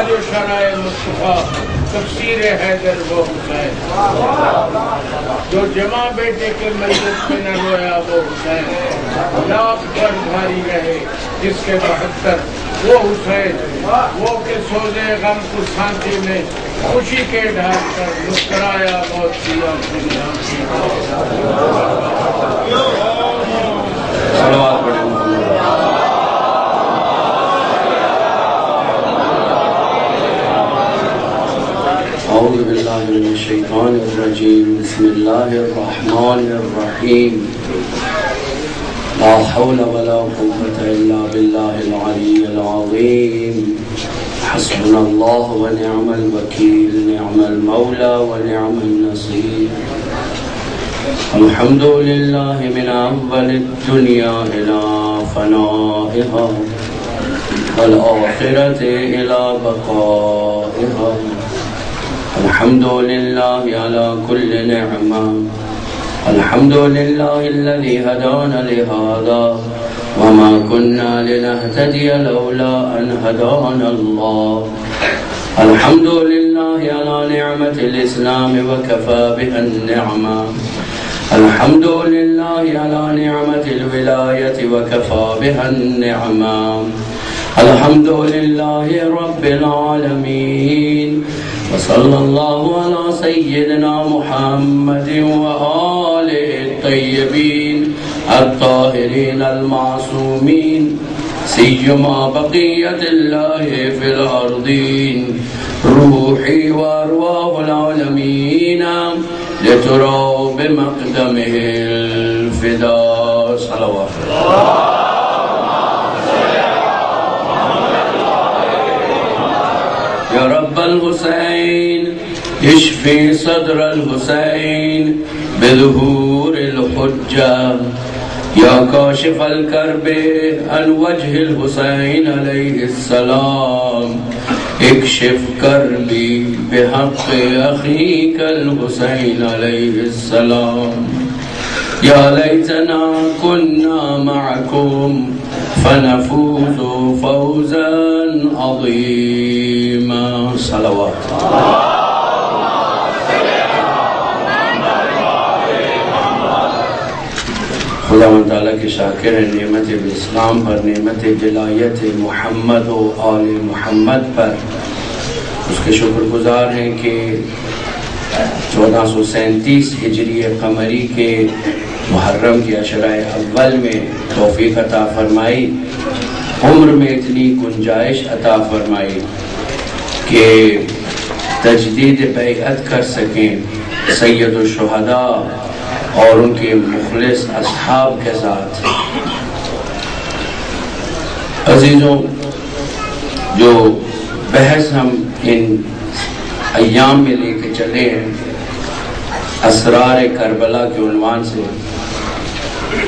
جو شرائع مصطفیٰ تفسیر حیدر وہ حسین، جو جمع بیٹے کے میت میں نہ رویا وہ حسین، لاکھ پر بھاری رہے جس کے 72 وہ حسین، وہ کہ سوزے غم کو سانچے میں خوشی کے ڈھال کر مسکرایا موت کی دنیا کی۔ صلوات پڑھیں۔ اعوذ باللہ من الشیطان الرجیم، بسم اللہ الرحمن الرحیم، لا حول ولا قوة الا باللہ العلی العظیم، حسبنا اللہ ونعم الوکیل، نعم المولا ونعم النصیر، الحمد للہ من اول الدنیا الى فنائها والآخرة الى بقائها، الحمد لله على كل نعمة، الحمد لله الذي هدانا لهذا وما كنا لنهتدي لولا أن هدانا الله، الحمد لله على نعمة الإسلام وكفى بها النعمة، الحمد لله على نعمة الولاية وكفى بها النعمة، الحمد لله رب العالمين، وصلى الله على سيدنا محمد وآله الطيبين الطاهرين المعصومين، سيما بقية الله في الأرضين، روحي وأرواح العالمين لتروا بمقدمه الفداء، صلوات الله یا رب الحسین، اشفی صدر الحسین بظہور الحجہ، یا کاشف الکرب عن وجہ الحسین علیہ السلام، اکشف کربی بحق اخیک الحسین علیہ السلام، یا لیتنا کننا معکم فنفوز فوزا عظیما، صلوات۔ خدا تعالیٰ کے شاکر ہیں نعمت اسلام پر، نعمت ولایت محمد و آل محمد پر، اس کے شکر گزار ہیں کہ 1437 ہجری قمری کے محرم کے عشرہ اول میں توفیق عطا فرمائی، عمر میں اتنی گنجائش عطا فرمائی کہ تجدید بیعت کر سکیں سید الشہداء اور ان کے مخلص اصحاب کے ساتھ۔ عزیزوں، جو بحث ہم ان ایام میں لے کے چلے ہیں اسرار کربلا کے عنوان سے،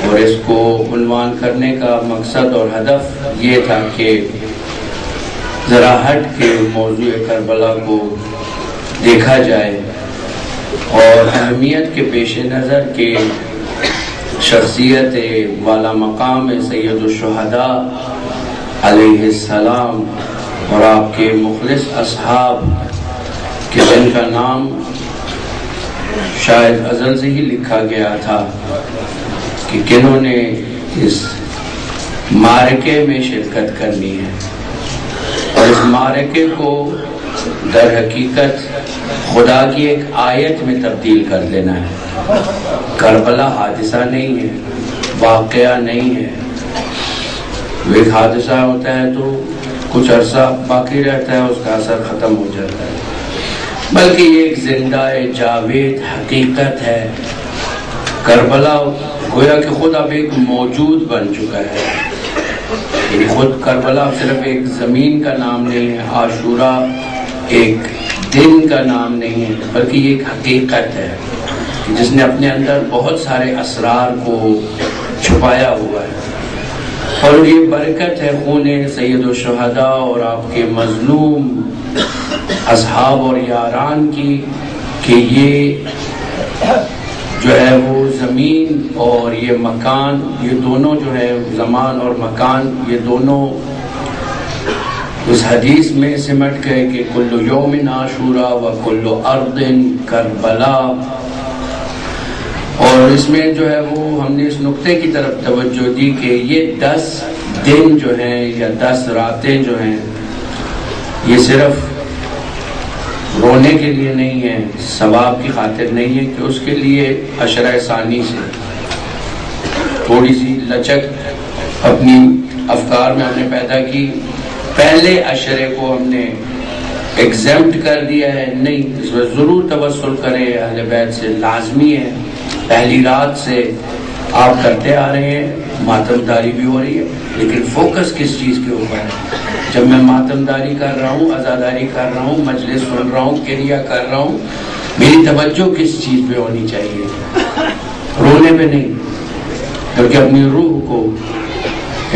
اور اس کو عنوان کرنے کا مقصد اور ہدف یہ تھا کہ ذرا ہٹ کے موضوع کربلا کو دیکھا جائے اور اہمیت کے پیش نظر کے شخصیت والا مقام سید الشہداء علیہ السلام اور آپ کے مخلص اصحاب کہ جن کا نام شاید ازل سے ہی لکھا گیا تھا کہ کنہوں نے اس معرکے میں شرکت کرنی ہے، اور اس معرکے کو در حقیقت خدا کی ایک آیت میں تبدیل کر دینا ہے۔ کربلا حادثہ نہیں ہے، واقعہ نہیں ہے، ایک حادثہ ہوتا ہے تو کچھ عرصہ باقی رہتا ہے، اس کا اثر ختم ہو جاتا ہے، بلکہ یہ ایک زندہ جاوید حقیقت ہے۔ کربلا گویا کہ خود اب ایک موجود بن چکا ہے، یعنی خود کربلا صرف ایک زمین کا نام نہیں ہے، عاشورہ ایک دن کا نام نہیں ہے، بلکہ یہ ایک حقیقت ہے جس نے اپنے اندر بہت سارے اسرار کو چھپایا ہوا ہے، اور یہ برکت ہے خون سید الشہداء اور آپ کے مظلوم اصحاب اور یاران کی کہ یہ جو ہے وہ زمین اور یہ مکان، یہ دونوں جو ہے زمان اور مکان، یہ دونوں اس حدیث میں سمٹ گئے کہ کل یوم عاشورا و کل ارض کربلا، اور اس میں جو ہے وہ ہم نے اس نقطے کی طرف توجہ دی کہ یہ 10 دن جو ہیں یا 10 راتیں جو ہیں یہ صرف رونے کے لیے نہیں ہے، ثواب کی خاطر نہیں ہے، کہ اس کے لیے عشرہ ثانی سے تھوڑی سی لچک اپنی افکار میں ہم نے پیدا کی۔ پہلے عشرے کو ہم نے ایگزمپٹ کر دیا ہے، نہیں اس میں ضرور توسل کریں، اہل بیت سے لازمی ہے، پہلی رات سے آپ کرتے آ رہے ہیں، ماتم داری بھی ہو رہی ہے، لیکن فوکس کس چیز کے اوپر ہے؟ جب میں ماتم داری کر رہا ہوں، عزاداری کر رہا ہوں، مجلس سن رہا ہوں، کریا کر رہا ہوں، میری توجہ کس چیز پہ ہونی چاہیے؟ رونے پہ نہیں، بلکہ اپنی روح کو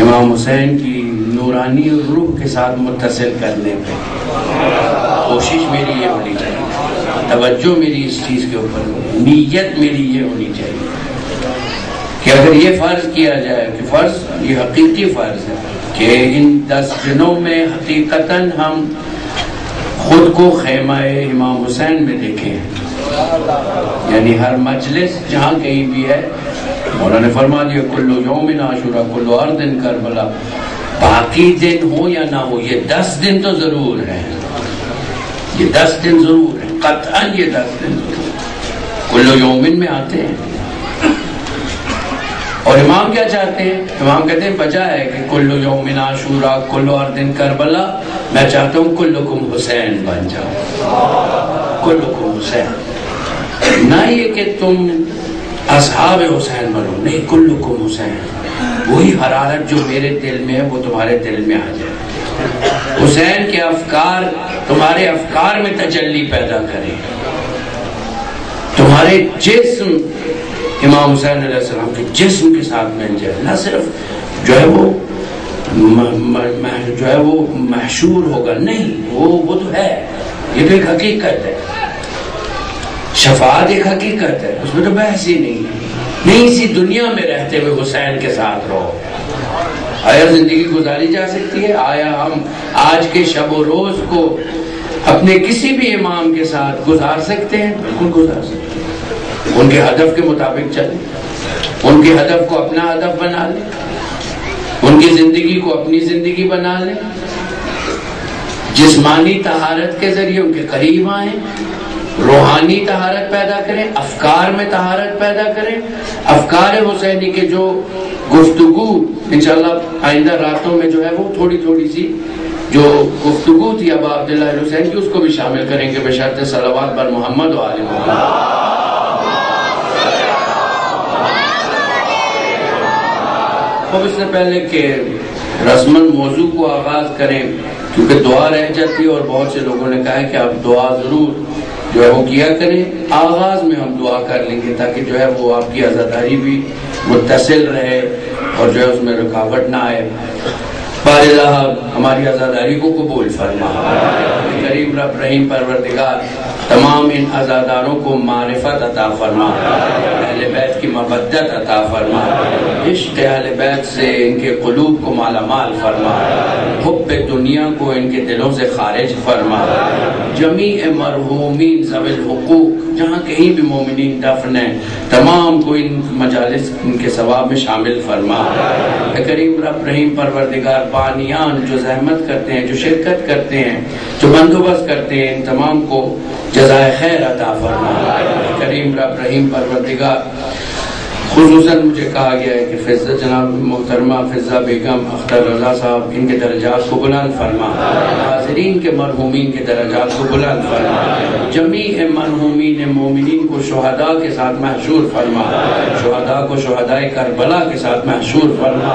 امام حسین کی نورانی روح کے ساتھ متصل کرنے پہ کوشش میری یہ ہونی چاہیے، توجہ میری اس چیز کے اوپر ہو، نیت میری یہ ہونی چاہیے کہ اگر یہ فرض کیا جائے کہ فرض یہ حقیقی فرض ہے کہ ان 10 دنوں میں حقیقتاً ہم خود کو خیمہ امام حسین میں دیکھیں، یعنی ہر مجلس جہاں کہیں بھی ہے، مولانا نے فرما دیا کل یوم عاشورا کل ارض کربلا، باقی دن ہو یا نہ ہو یہ 10 دن تو ضرور ہے، یہ 10 دن ضرور ہے، قطعاً یہ 10 دن ضرور کل یومن میں آتے ہیں۔ اور امام کیا چاہتے ہیں؟ امام کہتے ہیں بجا ہے کہ کل یوم عاشورا کل ارض کربلا، میں چاہتا ہوں کلکم حسین بن جاؤ، کلکم حسین، نہ یہ کہ تم اصحاب حسین بنو، نہیں، کلکم حسین، وہی حرارت جو میرے دل میں ہے وہ تمہارے دل میں آ جائے، حسین کے افکار تمہارے افکار میں تجلی پیدا کریں، تمہارے جسم امام حسین علیہ السلام کے جسم کے ساتھ مل جائے، نہ صرف جو ہے وہ محشور ہوگا، نہیں، وہ تو ہے، یہ تو ایک حقیقت ہے، شفاعت ایک حقیقت ہے، اس میں تو بحث ہی نہیں ہے، نہیں اسی دنیا میں رہتے ہوئے حسین کے ساتھ رہو۔ آیا زندگی گزاری جا سکتی ہے؟ آیا ہم آج کے شب و روز کو اپنے کسی بھی امام کے ساتھ گزار سکتے ہیں؟ بالکل گزار سکتے ہیں، ان کے ہدف کے مطابق چلیں، ان کے ہدف کو اپنا ہدف بنا لیں، ان کی زندگی کو اپنی زندگی بنا لیں، جسمانی طہارت کے ذریعے ان کے قریب آئیں، روحانی طہارت پیدا کریں، افکار میں طہارت پیدا کریں، افکار حسینی کے جو گفتگو انشاءاللہ آئندہ راتوں میں جو ہے وہ تھوڑی تھوڑی سی جو گفتگو تھی ابا عبداللہ حسین کی، اس کو بھی شامل کریں گے بشرط صلوات بر محمد و آل محمد۔ اب اس سے پہلے کہ رسماً موضوع کو آغاز کریں، کیونکہ دعا رہ جاتی ہے اور بہت سے لوگوں نے کہا ہے کہ آپ دعا ضرور جو ہے وہ کیا کریں، آغاز میں ہم دعا کر لیں گے تاکہ جو ہے وہ آپ کی عزاداری بھی متصل رہے اور جو ہے اس میں رکاوٹ نہ آئے۔ بار اللہ ہماری عزاداری کو قبول فرما، کریم رب رحیم پروردگار تمام ان عزاداروں کو معرفت عطا فرما، اہل بیت کی مودت عطا فرما، عشق اہل بیت سے ان کے قلوب کو مالا مال فرما، حب دنیا کو ان کے دلوں سے خارج فرما، جمیع مرحومین ذوی الحقوق جہاں کہیں بھی مومنین دفن ہیں تمام کو ان مجالس ان کے ثواب میں شامل فرما۔ کریم رب رحیم پروردگار بانیان جو زحمت کرتے ہیں، جو شرکت کرتے ہیں، جو بندوبست کرتے ہیں، ان تمام کو جزائے خیر عطا فرما۔ کریم رب رحیم پروردگار خصوصاً مجھے کہا گیا ہے کہ فضہ جناب محترمہ فضہ بیگم اختر رضا صاحب ان کے درجات کو بلند فرما، حاضرین کے مرحومین کے درجات کو بلند فرما، جمیع مرحومین مومنین کو شہداء کے ساتھ محشور فرما، شہداء کو شہدائے کربلا کے ساتھ محشور فرما،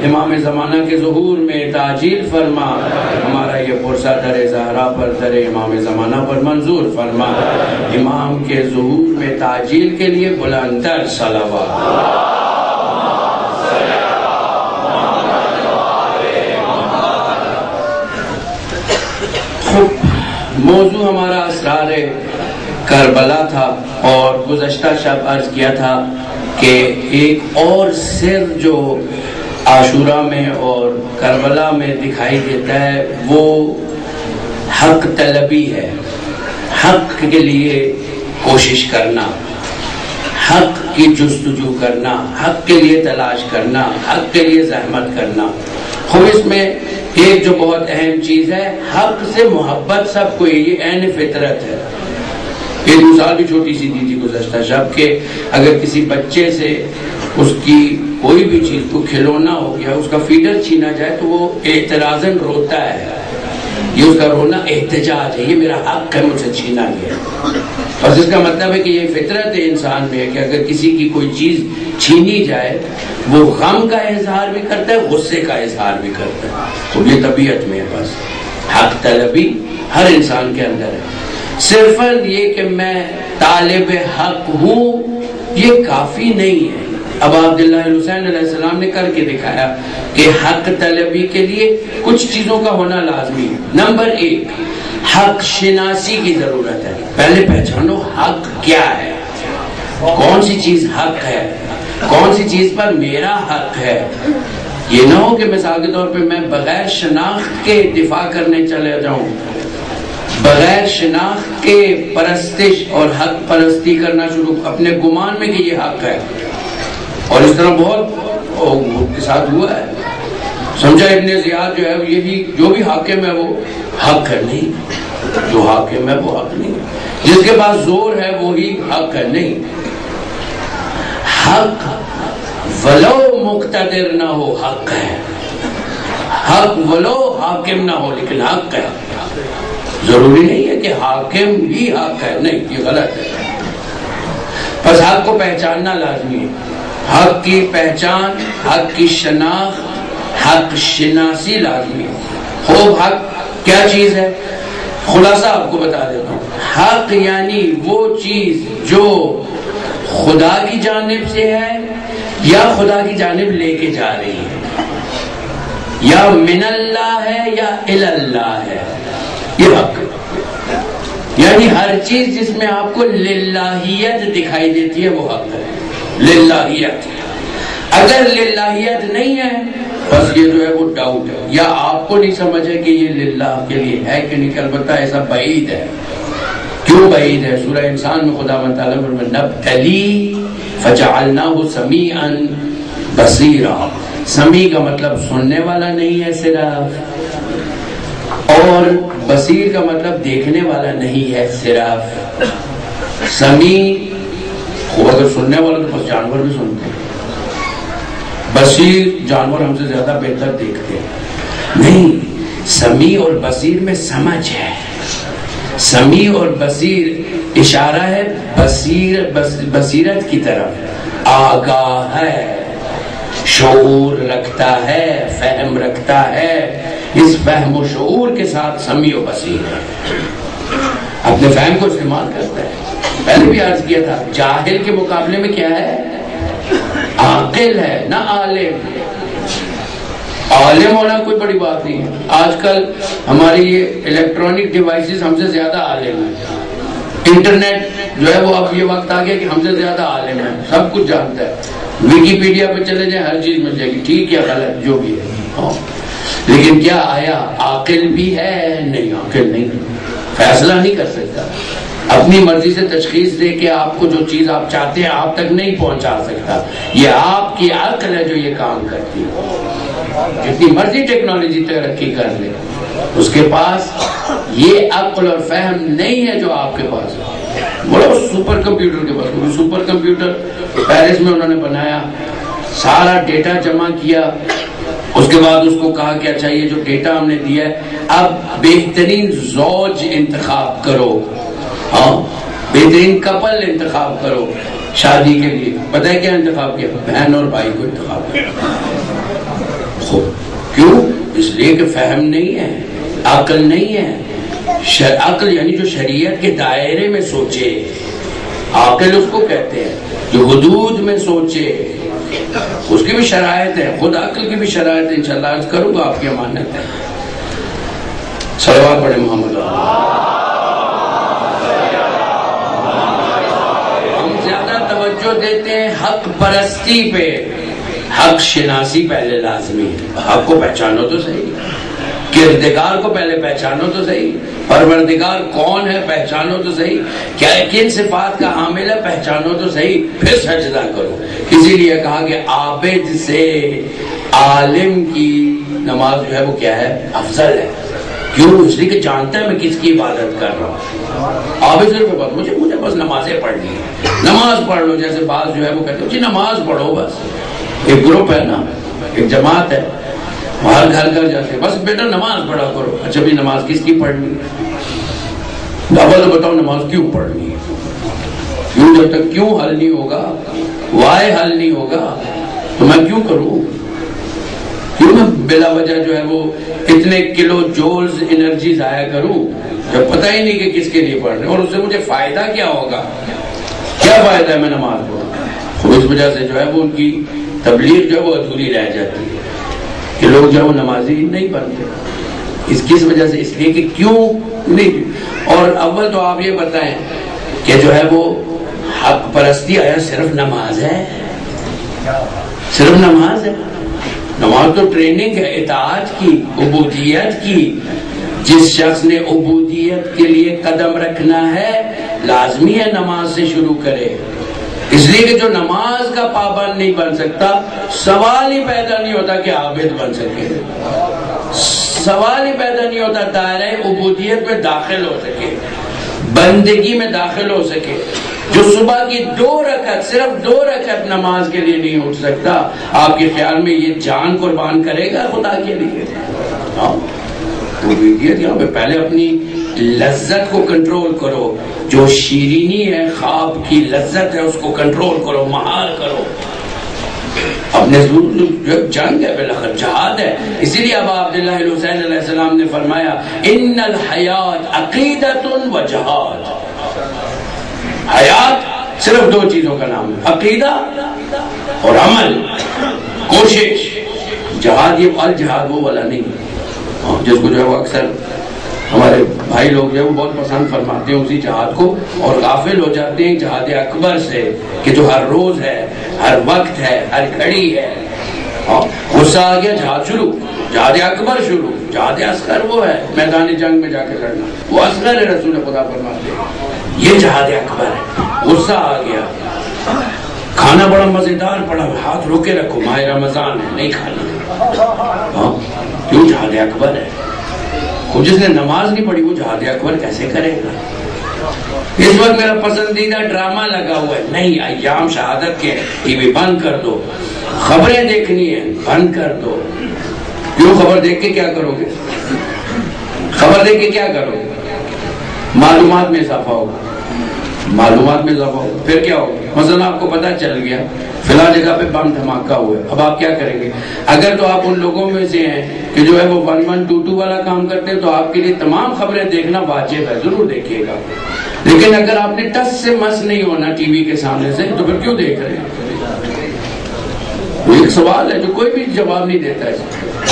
امام زمانہ کے ظہور میں تعجیل فرما، ہمارا یہ پرسہ در زہرا پر در امام زمانہ پر منظور فرما، امام کے ظہور میں تعجیل کے لیے بلندتر صلوات۔ موضوع ہمارا اسرار کربلا تھا اور گزشتہ شب عرض کیا تھا کہ ایک اور سر جو عاشورہ میں اور کربلا میں دکھائی دیتا ہے وہ حق طلبی ہے، حق کے لیے کوشش کرنا، حق کی جستجو کرنا، حق کے لیے تلاش کرنا، حق کے لیے زحمت کرنا۔ خوب اس میں ایک جو بہت اہم چیز ہے، حق سے محبت سب کو، یہ عین فطرت ہے۔ ایک مثال بھی چھوٹی سی دی تھی گزشتہ شب کہ اگر کسی بچے سے اس کی کوئی بھی چیز کو کھلونا ہو گیا، اس کا فیڈر چھینا جائے تو وہ اعتراضاً روتا ہے، یہ اس کا رونا احتجاج ہے، یہ میرا حق ہے، مجھ سے چھینا گیا۔ اور اس کا مطلب ہے کہ یہ فطرت انسان میں ہے کہ اگر کسی کی کوئی چیز چھینی جائے وہ غم کا اظہار بھی کرتا ہے، غصے کا اظہار بھی کرتا ہے، تو یہ طبیعت میں ہے۔ بس حق طلبی ہر انسان کے اندر ہے۔ صرف یہ کہ میں طالب حق ہوں یہ کافی نہیں ہے۔ اب عبداللہ حسین علیہ السلام نے کر کے دکھایا کہ حق طلبی کے لیے کچھ چیزوں کا ہونا لازمی ہے۔ نمبر 1، حق شناسی کی ضرورت ہے۔ پہلے پہچانو حق کیا ہے، کون سی چیز حق ہے، کون سی چیز پر میرا حق ہے۔ یہ نہ ہو کہ مثال کے طور پہ میں بغیر شناخت کے دفاع کرنے چلے جاؤں، بغیر شناخت کے پرستش اور حق پرستی کرنا شروع، اپنے گمان میں کہ یہ حق ہے۔ اور اس طرح بہت کے ساتھ ہوا ہے۔ سمجھا ابن زیاد جو ہے یہ بھی جو بھی حاکم ہے وہ حق ہے، نہیں، جو حاکم ہے وہ حق نہیں، جس کے پاس زور ہے وہی حق ہے، نہیں۔ حق ولو مقتدر نہ ہو حق ہے، حق ولو حاکم نہ ہو لیکن حق ہے۔ ضروری نہیں ہے کہ حاکم ہی حق ہے، نہیں، یہ غلط ہے۔ بس حق کو پہچاننا لازمی ہے، حق کی پہچان، حق کی شناخت، حق شناسی لازمی ہے۔ خوب حق کیا چیز ہے، خلاصہ آپ کو بتا دیتا ہوں۔ حق یعنی وہ چیز جو خدا کی جانب سے ہے یا خدا کی جانب لے کے جا رہی ہے، یا من اللہ ہے یا الی اللہ ہے، یہ حق ہے۔ یعنی ہر چیز جس میں آپ کو للہیت دکھائی دیتی ہے وہ حق ہے، للہیت۔ اگر للہیت نہیں ہے بس یہ جو ہے وہ ڈاؤٹ ہے، یا آپ کو نہیں سمجھ ہے کہ یہ للہ کے لیے ہے کہ نہیں، البتہ ایسا بعید ہے۔ کیوں بعید ہے؟ سورہ انسان میں خدا تعالیٰ فرماتا ہے نبتلی فجعلناہ سمیعا بصیرا۔ سمیع کا مطلب سننے والا نہیں ہے صرف، اور بصیر کا مطلب دیکھنے والا نہیں ہے صرف۔ سمیع خوب اگر سننے والا تو بس جانور بھی سنتے ہیں، بصیر جانور ہم سے زیادہ بہتر دیکھتے ہیں، نہیں۔ سمیع اور بصیر میں سمجھ ہے، سمیع اور بصیر اشارہ ہے بصیرت کی طرف، آگاہ ہے، شعور رکھتا ہے، فہم رکھتا ہے، اس فہم و شعور کے ساتھ سمیع و بصیر ہے، اپنے فہم کو استعمال کرتا ہے۔ پہلے بھی عرض کیا تھا جاہل کے مقابلے میں کیا ہے، عاقل ہے نہ عالم۔ عالم ہونا کوئی بڑی بات نہیں ہے، آج کل ہماری یہ الیکٹرانک ڈیوائسز ہم سے زیادہ عالم ہیں، انٹرنیٹ جو ہے وہ اب یہ وقت آ گیا کہ ہم سے زیادہ عالم ہے، سب کچھ جانتا ہے، ویکیپیڈیا پہ چلے جائیں ہر چیز مل جائے گی، ٹھیک یا غلط جو بھی ہے۔ لیکن کیا آیا عاقل بھی ہے؟ نہیں، عاقل نہیں، فیصلہ نہیں کر سکتا، اپنی مرضی سے تشخیص دے کے آپ کو جو چیز آپ چاہتے ہیں آپ تک نہیں پہنچا سکتا۔ یہ آپ کی عقل ہے جو یہ کام کرتی ہے۔ جتنی مرضی ٹیکنالوجی ترقی کر لے، اس کے پاس یہ عقل اور فہم نہیں ہے جو آپ کے پاس ہے۔ بولو سپر کمپیوٹر کے پاس، سپر کمپیوٹر پیرس میں انہوں نے بنایا، سارا ڈیٹا جمع کیا، اس کے بعد اس کو کہا کہ اچھا یہ جو ڈیٹا ہم نے دیا ہے اب بہترین زوج انتخاب کرو، ہاں بہترین کپل انتخاب کرو شادی کے لیے۔ پتہ ہے کیا انتخاب کیا؟ بہن اور بھائی کو انتخاب کیا۔ کیوں؟ اس لیے کہ فہم نہیں ہے، عقل نہیں ہے۔ عقل یعنی جو شریعت کے دائرے میں سوچے، عقل اس کو کہتے ہیں جو حدود میں سوچے، اس کی بھی شرائط ہے، خود عقل کی بھی شرائط ہے، انشاءاللہ عرض کروں گا آپ کی امانت ہے۔ صلوات پڑھیں محمد۔ ہم زیادہ توجہ دیتے ہیں حق پرستی پہ، حق شناسی پہلے لازمی ہے. حق کو پہچانو تو صحیح, کردگار کو پہلے پہچانو تو صحیح, پروردگار کون ہے پہچانو تو صحیح, کیا کن صفات کا حامل ہے پہچانو تو صحیح, پھر سجدہ کرو. اسی لیے کہا کہ عابد سے عالم کی نماز جو ہے وہ کیا ہے, افضل ہے. کیوں؟ اس لیے کہ جانتا ہے میں کس کی عبادت کر رہا ہوں. عابد صرف بات مجھے بس نمازیں پڑھنی ہے, نماز پڑھ لو. جیسے بعض جو ہے وہ کہتے ہیں جی نماز پڑھو, بس ایک گروپ ہے نا, ایک جماعت ہے, ہر گھر گھر جاتے بس بیٹا نماز پڑھا کرو. اچھا بھی نماز کس کی پڑھنی ہے؟ اول تو بتاؤ نماز کیوں پڑھنی ہے؟ کیوں؟ جب تک کیوں حل نہیں ہوگا, وائے حل نہیں ہوگا, تو میں کیوں کروں؟ کیوں میں بلا وجہ جو ہے وہ اتنے کلو جولز انرجی ضائع کروں جب پتہ ہی نہیں کہ کس کے لیے پڑھ رہے ہیں, اور اس سے مجھے فائدہ کیا ہوگا؟ کیا فائدہ ہے میں نماز پڑھوں؟ اس وجہ سے جو ہے وہ ان کی تبلیغ جو ہے وہ ادھوری رہ جاتی ہے کہ لوگ جو ہے وہ نمازی نہیں بنتے. کس وجہ سے؟ اس لیے کہ کیوں نہیں. اور اول تو آپ یہ بتائیں کہ جو ہے وہ حق پرستی آیا صرف نماز ہے؟ صرف نماز ہے؟ نماز تو ٹریننگ ہے اطاعت کی, عبودیت کی. جس شخص نے عبودیت کے لیے قدم رکھنا ہے لازمی ہے نماز سے شروع کرے. اس لیے کہ جو نماز کا پابند نہیں بن سکتا, سوال ہی پیدا نہیں ہوتا کہ عابد بن سکے, سوال ہی پیدا نہیں ہوتا دائرہ عبودیت میں داخل ہو سکے, بندگی میں داخل ہو سکے. جو صبح کی 2 رکعت, صرف 2 رکعت نماز کے لیے نہیں اٹھ سکتا, آپ کے خیال میں یہ جان قربان کرے گا خدا کے لیے؟ عبودیت یہاں پہ پہلے اپنی لذت کو کنٹرول کرو. جو شیرینی ہے, خواب کی لذت ہے, اس کو کنٹرول کرو, مہار کرو. اپنے جنگ ہے, بالاخر جہاد ہے. اسی لیے ابا عبداللہ الحسین علیہ السلام نے فرمایا ان الحیات عقیدۃ و جہاد. حیات صرف 2 چیزوں کا نام ہے, عقیدہ اور عمل, کوشش. جہاد یہ الجہاد وہ والا نہیں جس کو جو ہے وہ اکثر ہمارے بھائی لوگ جو ہے وہ بہت پسند فرماتے ہیں اسی جہاد کو, اور غافل ہو جاتے ہیں جہاد اکبر سے کہ جو ہر روز ہے, ہر وقت ہے, ہر گھڑی ہے. غصہ آ گیا جہاد شروع, جہاد اکبر شروع. جہاد اصغر وہ ہے میدان جنگ میں جا کے لڑنا, وہ اصغر ہے رسول خدا فرماتے ہیں. یہ جہاد اکبر ہے. غصہ آ گیا, کھانا بڑا مزیدار پڑا, ہاتھ روکے رکھو, ماہ رمضان ہے نہیں کھانا. کیوں؟ جہاد اکبر ہے. خود جس نے نماز نہیں پڑھی وہ جہاد اکبر کیسے کرے گا؟ اس وقت میرا پسندیدہ ڈرامہ لگا ہوا ہے, نہیں ایام شہادت کے, ٹی وی بند کر دو. خبریں دیکھنی ہے, بند کر دو. کیوں؟ خبر دیکھ کے کیا کرو گے؟ خبر دیکھ کے کیا کرو گے؟ معلومات میں اضافہ ہوگا, معلومات میں اضافہ ہوگا. پھر کیا ہوگا؟ مثلا آپ کو پتہ چل گیا فلاں جگہ پہ بم دھماکہ ہوا ہے, اب آپ کیا کریں گے؟ اگر تو آپ ان لوگوں میں سے ہیں کہ جو ہے وہ 1122 والا کام کرتے ہیں تو آپ کے لیے تمام خبریں دیکھنا واجب ہے, ضرور دیکھیے گا. لیکن اگر آپ نے ٹس سے مس نہیں ہونا ٹی وی کے سامنے سے تو پھر کیوں دیکھ رہے ہیں؟ وہ ایک سوال ہے جو کوئی بھی جواب نہیں دیتا ہے.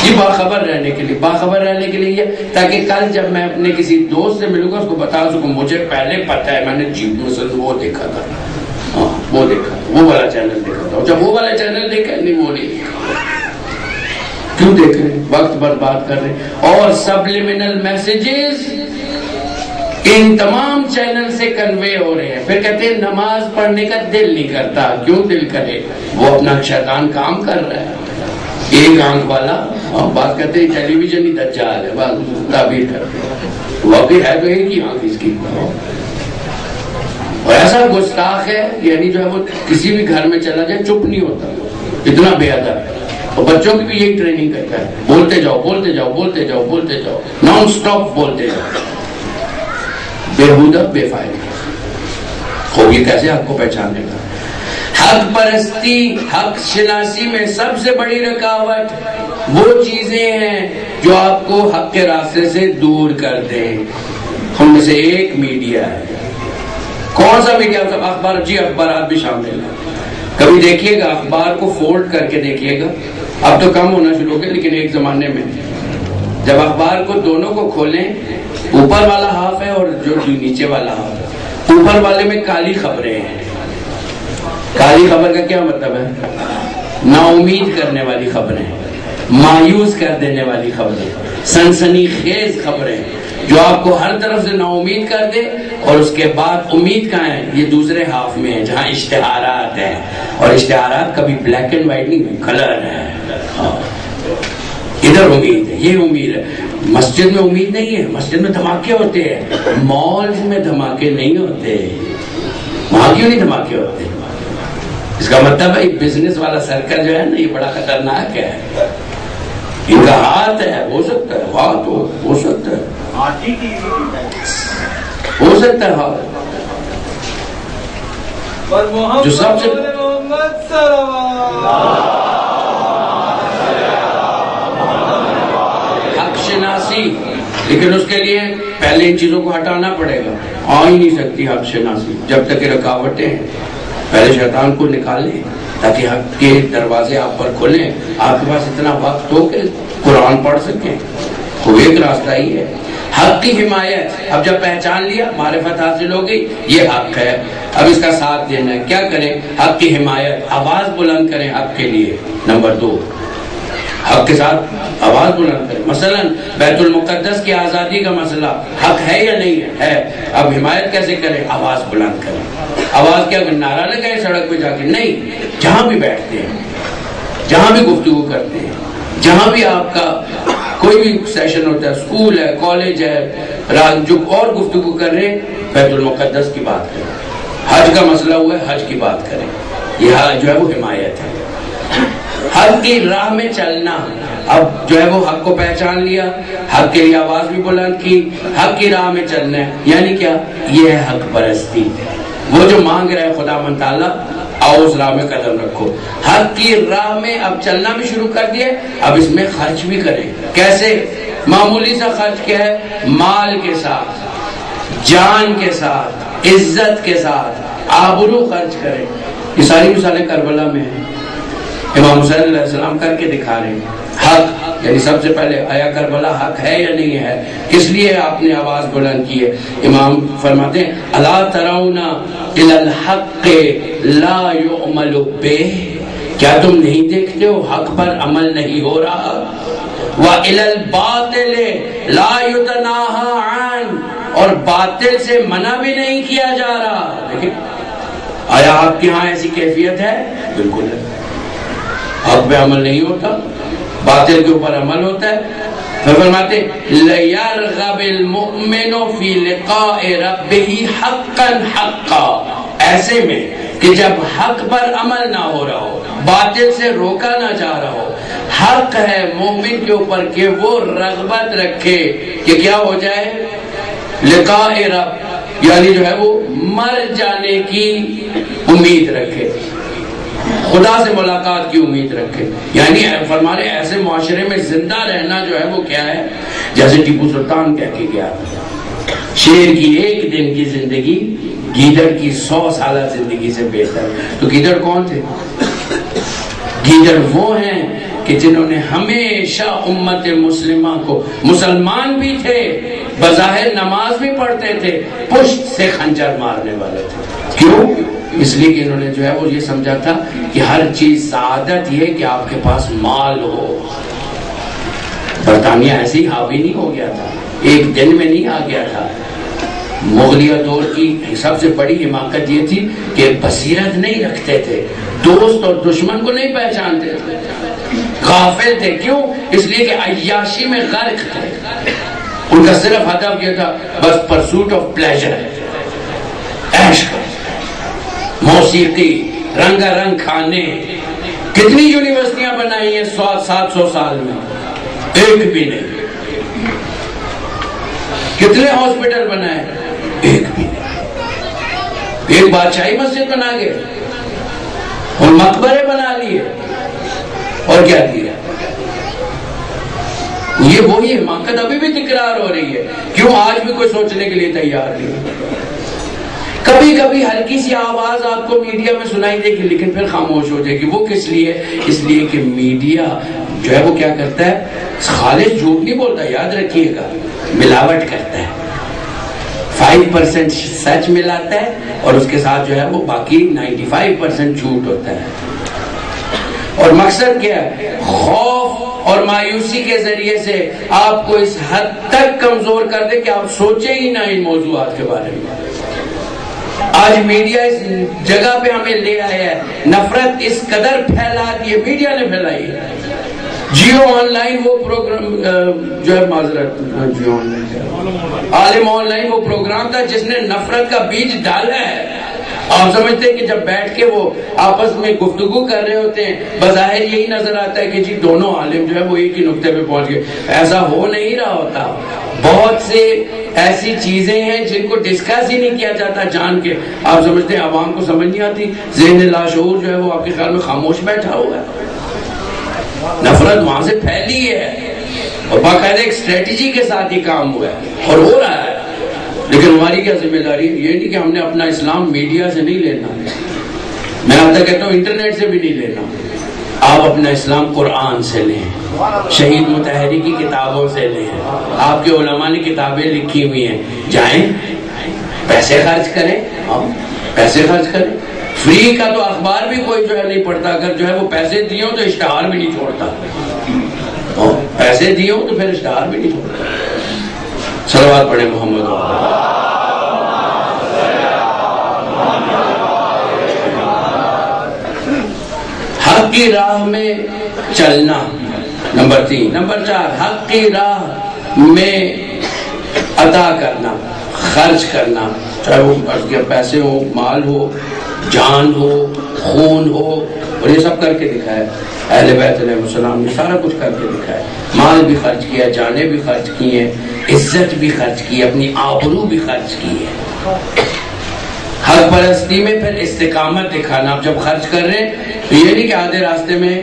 یہ باخبر رہنے کے لیے, باخبر رہنے کے لیے تاکہ کل جب میں اپنے کسی دوست سے ملوں گا اس کو بتا سکوں مجھے پہلے پتا ہے, میں نے جی مثلا وہ دیکھا تھا, وہ دیکھا, وہ والا چینل دیکھا تھا. جب وہ والا چینل دیکھا نہیں, وہ نہیں دیکھا. کیوں دیکھ رہے ہیں؟ وقت برباد کر رہے ہیں. اور سبلیمنل میسیجز ان تمام چینل سے کنوے ہو رہے ہیں. پھر کہتے ہیں نماز پڑھنے کا دل نہیں کرتا. کیوں دل کرے؟ وہ اپنا شیطان کام کر رہا ہے. ایک آنکھ والا, بات کرتے ہیں ٹیلی ویژن ہی دجال ہے, بات تعبیر کرتے ہیں, واقعی ہے تو ایک ہی آنکھ اس کی. اور ایسا گستاخ ہے, یعنی جو ہے وہ کسی بھی گھر میں چلا جائے چپ نہیں ہوتا, اتنا بے ادب ہے. اور بچوں کی بھی یہی ٹریننگ کرتا ہے, بولتے جاؤ بولتے جاؤ بولتے جاؤ بولتے جاؤ, نان سٹاپ بولتے جاؤ, بےہودہ بے فائدہ. ہوگی کیسے حق کو پہچاننے کا؟ حق پرستی, حق شناسی میں سب سے بڑی رکاوٹ وہ چیزیں ہیں جو آپ کو حق کے راستے سے دور کر دیں. ہم میں سے ایک میڈیا ہے. کون سا میڈیا؟ اخبار, جی اخبارات بھی شامل ہیں. کبھی دیکھیے گا اخبار کو فولڈ کر کے دیکھیے گا, اب تو کم ہونا شروع ہو گیا لیکن ایک زمانے میں جب اخبار کو دونوں کو کھولیں, اوپر والا ہاف ہے اور جو نیچے والا ہاف ہے, اوپر والے میں کالی خبریں ہیں. کالی خبر کا کیا مطلب ہے؟ نا امید کرنے والی خبریں، مایوس کر دینے والی خبریں، سنسنی خیز خبریں جو آپ کو ہر طرف سے نا امید کر دے، اور اس کے بعد امید کہاں ہے؟ یہ دوسرے ہاف میں ہے جہاں اشتہارات ہیں، اور اشتہارات کبھی بلیک اینڈ وائٹ نہیں، کلر ہے. ادھر امید ہے، یہ امید ہے. مسجد میں امید نہیں ہے، مسجد میں دھماکے ہوتے ہیں، مالز میں دھماکے نہیں ہوتے. وہاں کیوں نہیں دھماکے ہوتے؟ اس کا مطلب ہے بزنس والا سرکل جو ہے نا، یہ بڑا خطرناک ہے. ان کا ہاتھ ہے، ہو سکتا ہے ہاتھ ہو سکتا ہے، ہو سکتا ہے ہاتھ. جو سب سے حق شناسی، لیکن اس کے لیے پہلے ان چیزوں کو ہٹانا پڑے گا. آ ہی نہیں سکتی حق شناسی جب تک یہ رکاوٹیں ہیں. پہلے شیطان کو نکالیں تاکہ حق کے دروازے آپ پر کھلیں. آپ کے پاس اتنا وقت ہو کہ قرآن پڑھ سکیں. وہ ایک راستہ ہی ہے، حق کی حمایت. اب جب پہچان لیا، معرفت حاصل ہو گئی، یہ حق ہے، اب اس کا ساتھ دینا ہے. کیا کریں؟ حق کی حمایت، آواز بلند کریں حق کے لیے. نمبر 2، حق کے ساتھ آواز بلند کریں. مثلا بیت المقدس کی آزادی کا مسئلہ حق ہے یا نہیں ہے؟ اب حمایت کیسے کریں؟ آواز بلند کریں. آواز کیا کہ نعرہ لگائیں سڑک پہ جا کے؟ نہیں، جہاں بھی بیٹھتے ہیں، جہاں بھی گفتگو کرتے ہیں، جہاں بھی آپ کا کوئی بھی سیشن ہوتا ہے، اسکول ہے، کالج ہے، جو اور گفتگو کر رہے ہیں، بیت المقدس کی بات کریں. حج کا مسئلہ ہوا ہے، حج کی بات کریں. یہ جو ہے وہ حمایت ہے. حق کی راہ میں چلنا. اب جو ہے وہ حق کو پہچان لیا، حق کے لیے آواز بھی بلند کی، حق کی راہ میں چلنا ہے. یعنی کیا؟ یہ ہے حق پرستی. وہ جو مانگ رہے خدا من تعالیٰ، آؤ اس راہ میں قدم رکھو. حق کی راہ میں اب چلنا بھی شروع کر دیا، اب اس میں خرچ بھی کریں. کیسے؟ معمولی سا خرچ کیا ہے؟ مال کے ساتھ، جان کے ساتھ، عزت کے ساتھ، آبرو خرچ کریں. یہ ساری مثالیں کربلا میں ہیں. امام حسین علیہ السلام کر کے دکھا رہے ہیں. حق یعنی سب سے پہلے آیا کربلا حق ہے یا نہیں ہے؟ کس لیے آپ نے آواز بلند کی ہے؟ امام فرماتے ہیں الا ترون الی الحق لا یعمل بہ، کیا تم نہیں دیکھتے ہو حق پر عمل نہیں ہو رہا؟ وَإِلَى الْبَاطِلِ لَا يُتَنَاهَا عَنْ، اور باطل سے منع بھی نہیں کیا جا رہا. لیکن آیا آپ کے ہاں ایسی کیفیت ہے؟ بالکل ہے. حق پہ عمل نہیں ہوتا، باطل کے اوپر عمل ہوتا ہے. پھر فرماتے لَيَرْغَبِ الْمُؤْمِنُ فِي لِقَاءِ رَبِّهِ حَقًّا حَقًّا، ایسے میں کہ جب حق پر عمل نہ ہو رہا ہو، باطل سے روکا نہ جا رہا ہو، حق ہے مومن کے اوپر کہ وہ رغبت رکھے کہ کیا ہو جائے؟ لقاء رب، یعنی جو ہے وہ مر جانے کی امید رکھے، خدا سے ملاقات کی امید رکھے. یعنی فرمانے ایسے معاشرے میں زندہ رہنا جو ہے وہ کیا ہے؟ جیسے ٹیپو سلطان کہہ کے گیا، شیر کی ایک دن کی زندگی گیدڑ کی 100 سالہ زندگی سے بہتر. تو گیدڑ کون تھے؟ گیدڑ وہ ہیں کہ جنہوں نے ہمیشہ امت مسلمہ کو، مسلمان بھی تھے، بظاہر نماز بھی پڑھتے تھے، پشت سے خنجر مارنے والے تھے. کیوں؟ اس لیے کہ انہوں نے جو ہے وہ یہ سمجھا تھا کہ ہر چیز سعادت یہ کہ آپ کے پاس مال ہو. برطانیہ ایسے ہی حاوی نہیں ہو گیا تھا، ایک دن میں نہیں آ گیا تھا. مغلیہ دور کی سب سے بڑی حماقت یہ تھی کہ بصیرت نہیں رکھتے تھے، دوست اور دشمن کو نہیں پہچانتے تھے، غافل تھے. کیوں؟ اس لیے کہ عیاشی میں غرق تھے. ان کا صرف ہدف یہ تھا بس پرسوٹ آف پلیجر، عیش کرو، موسیقی، رنگا رنگ کھانے. کتنی یونیورسٹیاں بنائی ہیں 700 سال میں؟ ایک بھی نہیں. کتنے ہاسپٹل بنائے؟ ایک بھی نہیں. ایک بادشاہی مسجد بنا گئے اور مقبرے بنا لیے اور کیا کیا؟ یہ وہی حماقت ابھی بھی تکرار ہو رہی ہے. کیوں؟ آج بھی کوئی سوچنے کے لیے تیار نہیں. کبھی کبھی ہلکی سی آواز آپ کو میڈیا میں سنائی دے گی لیکن پھر خاموش ہو جائے گی. وہ کس لیے؟ اس لیے کہ میڈیا جو ہے وہ کیا کرتا ہے؟ خالص جھوٹ نہیں بولتا، یاد رکھیے گا، ملاوٹ کرتا ہے. 5% سچ ملاتا ہے اور اس کے ساتھ جو ہے وہ باقی 95% جھوٹ ہوتا ہے. اور مقصد کیا ہے؟ خوف اور مایوسی کے ذریعے سے آپ کو اس حد تک کمزور کر دے کہ آپ سوچیں ہی نہ ان موضوعات کے بارے میں۔ آج میڈیا اس جگہ پہ ہمیں لے آیا ہے، نفرت اس قدر پھیلا دی ہے، میڈیا نے پھیلائی ہے۔ جیو آن لائن وہ پروگرام جو ہے، معذرت، Geo online, Aalim online وہ پروگرام تھا جس نے نفرت کا بیج ڈالا ہے۔ آپ سمجھتے ہیں کہ جب بیٹھ کے وہ آپس میں گفتگو کر رہے ہوتے ہیں، بظاہر یہی نظر آتا ہے کہ جی دونوں عالم جو ہے وہ ایک ہی نقطے پہ پہنچ گئے، ایسا ہو نہیں رہا ہوتا۔ بہت سے ایسی چیزیں ہیں جن کو ڈسکس ہی نہیں کیا جاتا جان کے۔ آپ سمجھتے ہیں عوام کو سمجھ نہیں آتی، ذہن لاشعور جو ہے وہ آپ کے خیال میں خاموش بیٹھا ہوا ہے۔ نفرت وہاں سے پھیلی ہے اور باقاعدہ ایک اسٹریٹجی کے ساتھ یہ کام ہوا ہے اور ہو رہا ہے۔ لیکن ہماری کیا ذمہ داری ہے؟ یہ نہیں کہ ہم نے اپنا اسلام میڈیا سے نہیں لینا، میں اب تک کہتا ہوں انٹرنیٹ سے بھی نہیں لینا۔ آپ اپنا اسلام قرآن سے لیں، شہید مطہری کی کتابوں سے لیں، آپ کے علماء نے کتابیں لکھی ہوئی ہیں، جائیں پیسے خرچ کریں، پیسے خرچ کریں۔ فری کا تو اخبار بھی کوئی جو ہے نہیں پڑھتا، اگر جو ہے وہ پیسے دیے ہوں تو اشتہار بھی نہیں چھوڑتا، پیسے دیے ہوں تو پھر اشتہار بھی نہیں چھوڑتا۔ صلوات پڑھیں محمد۔ حق کی راہ میں چلنا، نمبر 3۔ نمبر 4، حق کی راہ میں عطا کرنا، خرچ کرنا، چاہے وہ پیسے ہو، مال ہو، جان ہو، خون ہو، اور یہ سب کر کے دکھایا اہل بیت علیہ السلام نے، سارا کچھ کر کے دکھایا۔ مال بھی خرچ کیا، جانیں بھی خرچ کی ہیں، عزت بھی خرچ کی، اپنی آبرو بھی خرچ کی ہے۔ حق پرستی میں پھر استقامت دکھانا۔ آپ جب خرچ کر رہے ہیں تو یہ نہیں کہ آدھے راستے میں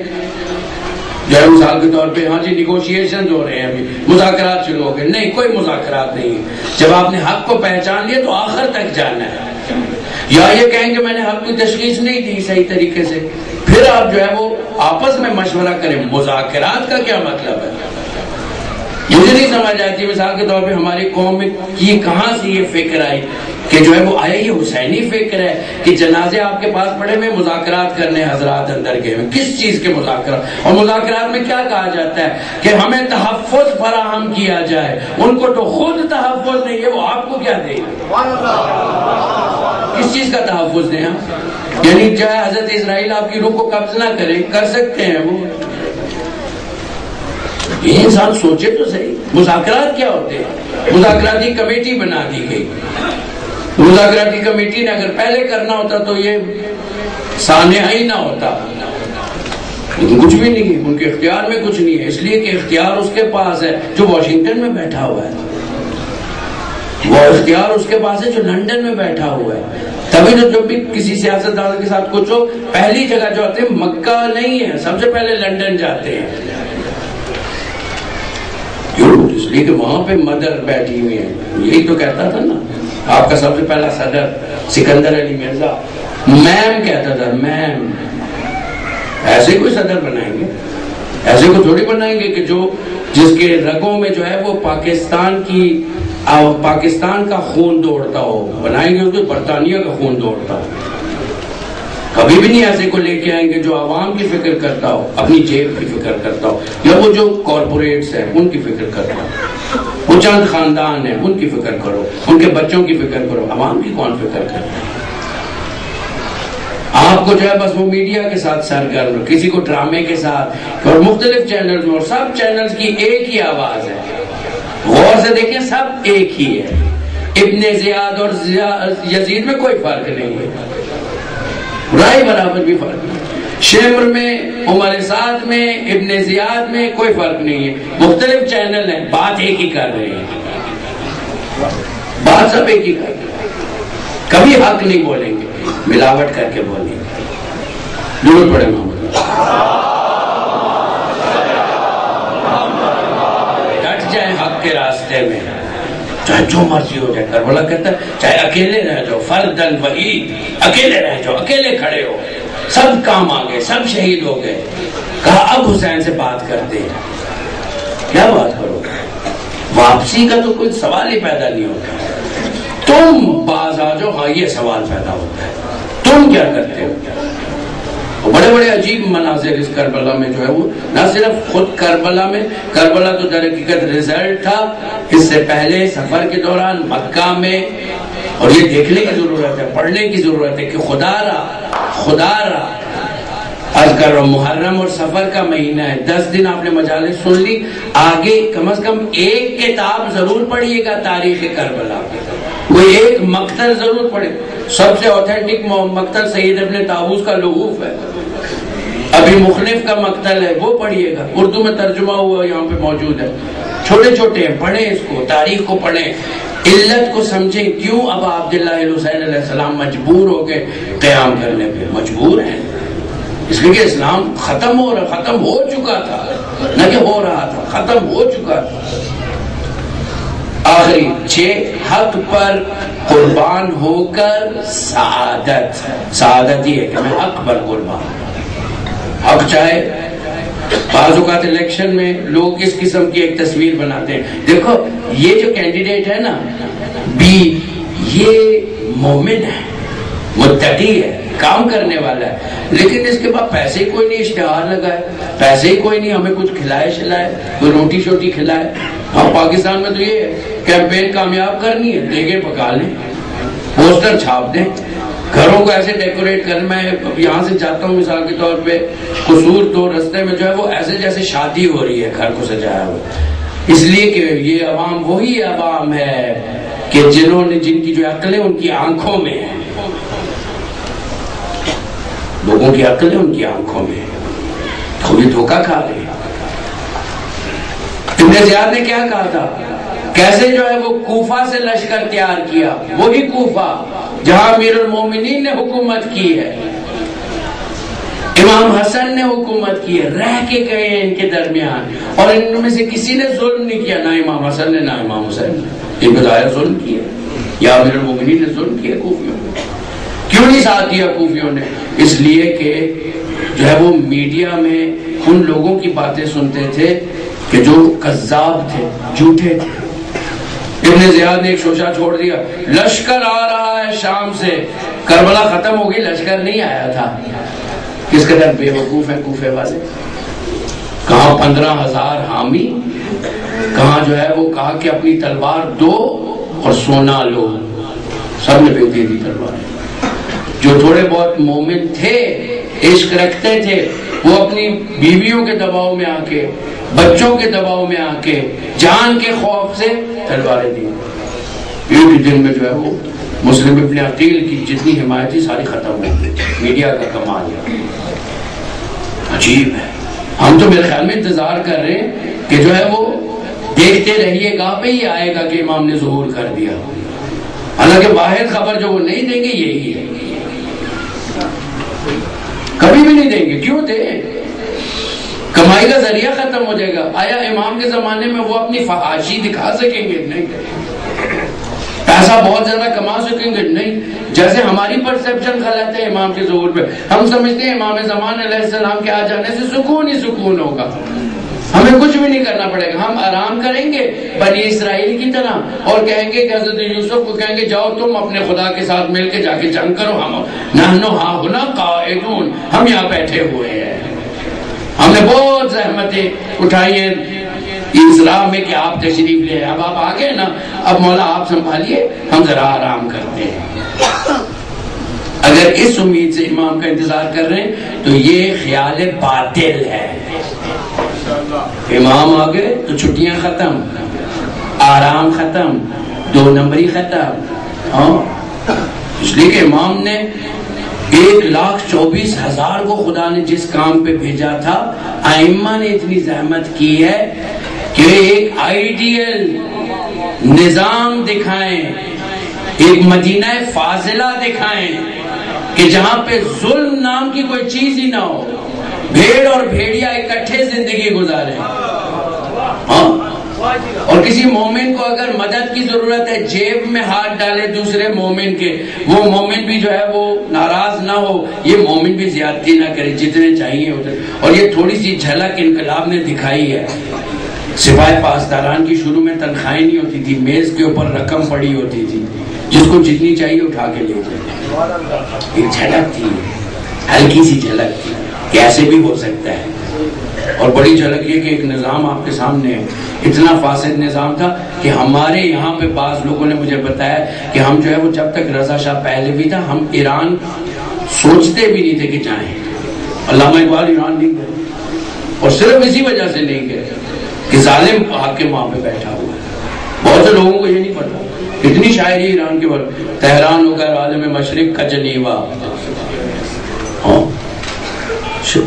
جو ہے مثال کے طور پہ ہاں جی نیگوشیشن ہو رہے ہیں، ابھی مذاکرات شروع ہو گئے، نہیں، کوئی مذاکرات نہیں۔ جب آپ نے حق کو پہچان لیا تو آخر تک جانا ہے۔ یا یہ کہیں کہ میں نے حق کی تشخیص نہیں دی صحیح طریقے سے، پھر آپ جو ہے وہ آپس میں مشورہ کریں۔ مذاکرات کا کیا مطلب ہے؟ مجھے نہیں سمجھ آتی، مثال کے طور پہ ہماری قوم میں یہ کہاں سے یہ فکر آئی کہ جو ہے وہ آیا، یہ حسینی فکر ہے کہ جنازے آپ کے پاس پڑے ہوئے مذاکرات کرنے حضرات اندر گئے ہوئے، کس چیز کے مذاکرات؟ اور مذاکرات میں کیا کہا جاتا ہے کہ ہمیں تحفظ فراہم کیا جائے، ان کو تو خود تحفظ نہیں ہے، وہ آپ کو کیا دیں گے؟ کس چیز کا تحفظ دیں ہم؟ یعنی چاہے حضرت اسرائیل آپ کی روح کو قبض نہ کریں، کر سکتے ہیں وہ؟ یہ انسان سوچے تو صحیح۔ مذاکرات کیا ہوتے ہیں؟ مذاکراتی کمیٹی بنا دی گئی، مذاکراتی کمیٹی نے اگر پہلے کرنا ہوتا تو یہ سانحہ ہی نہ ہوتا، لیکن کچھ بھی نہیں ہے، ان کے اختیار میں کچھ نہیں ہے، اس لیے کہ اختیار اس کے پاس ہے جو واشنگٹن میں بیٹھا ہوا ہے، وہ اختیار اس کے پاس ہے جو لندن میں بیٹھا ہوا ہے۔ تبھی تو جب بھی کسی سیاستدان کے ساتھ کچھ ہو، پہلی جگہ جو آتے ہیں مکہ نہیں ہے، سب سے پہلے لندن جاتے ہیں، اس لیے کہ وہاں پہ مدر بیٹھی ہوئی ہیں۔ یہی تو کہتا تھا نا آپ کا سب سے پہلا صدر سکندر علی مرزا، میم کہتا تھا، میم۔ ایسے کوئی صدر بنائیں گے؟ ایسے کو تھوڑی بنائیں گے کہ جس کے رگوں میں جو ہے وہ پاکستان کا خون دوڑتا ہو، بنائیں گے اس کو برطانیہ کا خون دوڑتا ہو۔ کبھی بھی نہیں ایسے کو لے کے آئیں گے جو عوام کی فکر کرتا ہو، اپنی جیب کی فکر کرتا ہو، یا وہ جو کارپوریٹس ہیں ان کی فکر کرتا ہو، وہ چند خاندان ہیں ان کی فکر کرو، ان کے بچوں کی فکر کرو، عوام کی کون فکر کرتا ہے؟ آپ کو جو ہے بس وہ میڈیا کے ساتھ سرگرم، کسی کو ڈرامے کے ساتھ، اور مختلف چینلز میں، اور سب چینلز کی ایک ہی آواز ہے، غور سے دیکھیں سب ایک ہی ہے۔ ابن زیاد اور یزید میں کوئی فرق نہیں ہے، رائے برابر بھی فرق نہیں، شمر میں، عمر سعد میں، ابن زیاد میں کوئی فرق نہیں ہے، مختلف چینل ہیں، بات ایک ہی کر رہے ہیں، بات سب ایک ہی کر رہے ہیں، کبھی حق نہیں بولیں گے، ملاوٹ کر کے بولیں گے۔ ضرور پڑے محمد، ڈٹ جائیں حق کے راستے میں، چاہے جو مرضی ہو جائے۔ کربلا کہتا ہے چاہے اکیلے رہ جاؤ، فردن وحید، اکیلے رہ جاؤ، اکیلے کھڑے ہو، سب کام آ گئے، سب شہید ہو گئے، کہا اب حسین سے بات کرتے ہیں، کیا بات کرو گے؟ واپسی کا تو کوئی سوال ہی پیدا نہیں ہوتا، تم باز آ جاؤ، ہاں یہ سوال پیدا ہوتا ہے، تم کیا کرتے ہو؟ تو بڑے بڑے عجیب مناظر اس کربلا میں جو ہے وہ نہ صرف خود کربلا میں، کربلا تو در حقیقت رزلٹ تھا، اس سے پہلے سفر کے دوران مکہ میں، اور یہ دیکھنے کی ضرورت ہے، پڑھنے کی ضرورت ہے کہ خدا را آج کر محرم اور سفر کا مہینہ ہے، 10 دن آپ نے مجالس سن لی، آگے کم از کم ایک کتاب ضرور پڑھیے گا تاریخ کربلا، وہ ایک مقتل ضرور پڑھے۔ سب سے اوتھینٹک مقتل سید ابن طاووس کا لغوف ہے، ابھی مخلف کا مقتل ہے، وہ پڑھیے گا، اردو میں ترجمہ ہوا یہاں پہ موجود ہے، چھوٹے چھوٹے ہیں، پڑھیں اس کو، تاریخ کو پڑھیں، علت کو سمجھیں، کیوں ابا عبداللہ حسین علیہ السلام مجبور ہو کے قیام کرنے پہ مجبور ہیں، اس لیے کہ اسلام ختم ہو چکا تھا، نہ کہ ہو رہا تھا، ختم ہو چکا تھا۔ آخری 6 حق پر قربان ہو کر سعادت یہ ہے کہ میں حق پر قربان، حق چاہے بعض اوقات الیکشن میں لوگ اس قسم کی ایک تصویر بناتے ہیں، دیکھو یہ جو کینڈیڈیٹ ہے نا یہ مومن ہے، متقی ہے، کام کرنے والا ہے، لیکن اس کے بعد پیسے کوئی نہیں، اشتہار لگائے، پیسے ہی کوئی نہیں، ہمیں کچھ کھلائے شلائے، کوئی روٹی شوٹی کھلائے۔ ہاں پاکستان میں تو یہ ہے، کیمپین کامیاب کرنی ہے، دیگیں پکا لیں، پوسٹر چھاپ دیں، گھروں کو ایسے ڈیکوریٹ کر، میں یہاں سے جاتا ہوں مثال کے طور پہ قصور تو رستے میں جو ہے وہ ایسے جیسے شادی ہو رہی ہے، گھر کو سجایا ہوا، اس لیے کہ یہ عوام وہی عوام ہے کہ جن کی جو عقلیں ان کی آنکھوں میں ہیں، لوگوں کی عقلیں ان کی آنکھوں میں تھوڑی دھوکہ کھا رہے ہیں۔ ابن زیاد نے کیا کہا تھا، کیسے جو ہے وہ کوفہ سے لشکر تیار کیا، وہی کوفہ جہاں امیر المومنین نے حکومت کی ہے، امام حسن نے حکومت کی ہے، رہ کے گئے ہیں ان کے درمیان، اور ان میں سے کسی نے ظلم نہیں کیا، نہ امام حسن نے نہ امام حسین نے، ان کو ظاہر ظلم کیا، یا امیر المومنین نے ظلم کیا کوفیوں نے۔ کیوں نہیں ساتھ دیا کوفیوں نے؟ اس لیے کہ جو ہے وہ میڈیا میں ان لوگوں کی باتیں سنتے تھے کہ جو کذاب تھے، جھوٹے تھے۔ ابن زیاد نے ایک شوشہ چھوڑ دیا، لشکر آ رہا ہے شام سے، کربلا ختم ہو گئی، لشکر نہیں آیا تھا۔ کس قدر بے وقوف ہیں کوفے والے، کہاں 15,000 حامی، کہاں جو ہے وہ کہا کہ اپنی تلوار دو اور سونا لو، سب نے دے دی تلوار۔ جو تھوڑے بہت مومن تھے، عشق رکھتے تھے، وہ اپنی بیویوں کے دباؤ میں آ کے، بچوں کے دباؤ میں آ کے، جان کے خوف سے تلواریں دی۔ ایک دن میں جو ہے وہ مسلم ابن عقیل کی جتنی حمایت تھی ساری ختم ہو گئی، میڈیا کا کمال ہے، عجیب ہے۔ ہم تو میرے خیال میں انتظار کر رہے ہیں کہ جو ہے وہ دیکھتے رہیے گا پہ ہی آئے گا کہ امام نے ظہور کر دیا، حالانکہ واحد خبر جو وہ نہیں دیں گے یہی ہے، کبھی بھی نہیں دیں گے۔ کیوں دیں؟ کمائی کا ذریعہ ختم ہو جائے گا۔ آیا امام کے زمانے میں وہ اپنی فحاشی دکھا سکیں گے؟ نہیں۔ پیسہ بہت زیادہ کما سکیں گے؟ نہیں۔ جیسے ہماری پرسپشن غلط ہے امام کے ظہور پہ، ہم سمجھتے ہیں امام زمان علیہ السلام کے آ جانے سے سکون ہی سکون ہوگا، ہمیں کچھ بھی نہیں کرنا پڑے گا، ہم آرام کریں گے بنی اسرائیل کی طرح، اور کہیں گے کہ حضرت یوسف کو کہیں گے جاؤ تم اپنے خدا کے ساتھ مل کے جا کے جنگ کرو، ہم نحنو ہاہنا قاعدون، ہم یہاں بیٹھے ہوئے ہیں، ہم نے بہت زحمتیں اٹھائی ہیں اسلام میں کہ آپ تشریف لے، اب آپ آگے نا، اب مولا آپ سنبھالیے، ہم ذرا آرام کرتے ہیں۔ اگر اس امید سے امام کا انتظار کر رہے ہیں تو یہ خیال باطل ہے۔ امام آگے تو چھٹیاں ختم، آرام ختم، 2 نمبری ختم۔ اس لیے کہ امام نے 1,24,000 کو خدا نے جس کام پہ بھیجا تھا، ائمہ نے اتنی زحمت کی ہے کہ ایک آئیڈیل نظام دکھائیں، ایک مدینہ فاضلہ دکھائیں کہ جہاں پہ ظلم نام کی کوئی چیز ہی نہ ہو، بھیڑ اور بھیڑیا اکٹھے زندگی گزارے۔ اور کسی مومن کو اگر مدد کی ضرورت ہے، جیب میں ہاتھ ڈالے دوسرے مومن کے، وہ مومن بھی جو ہے وہ ناراض نہ ہو، یہ مومن بھی زیادتی نہ کرے، جتنے چاہیے اتنے۔ اور یہ تھوڑی سی جھلک انقلاب نے دکھائی ہے۔ سپاہی پاسداران کی شروع میں تنخواہیں نہیں ہوتی تھی، میز کے اوپر رقم پڑی ہوتی تھی، جس کو جتنی چاہیے اٹھا کے لے جائے، ایک جھلک تھی۔ ہلکی سی جھلک تھی کہ ایسے بھی ہو سکتا ہے. اور بڑی جھلک یہ کہ ایک نظام آپ کے سامنے ہے. اتنا فاسد نظام تھا کہ ہمارے یہاں پہ بعض لوگوں نے مجھے بتایا کہ ہم جو ہے وہ جب تک رضا شاہ پہلوی تھا ہم ایران سوچتے بھی نہیں تھے کہ جائیں. علامہ اقبال ایران نہیں گئے اور صرف اسی وجہ سے نہیں گئے کہ ظالم حاکم وہاں پہ بیٹھا ہوا ہے. بہت سے لوگوں کو یہ نہیں پتا. اتنی شاعری ایران کے بارے تہران ہو کر عالم مشرق کا جنیوا.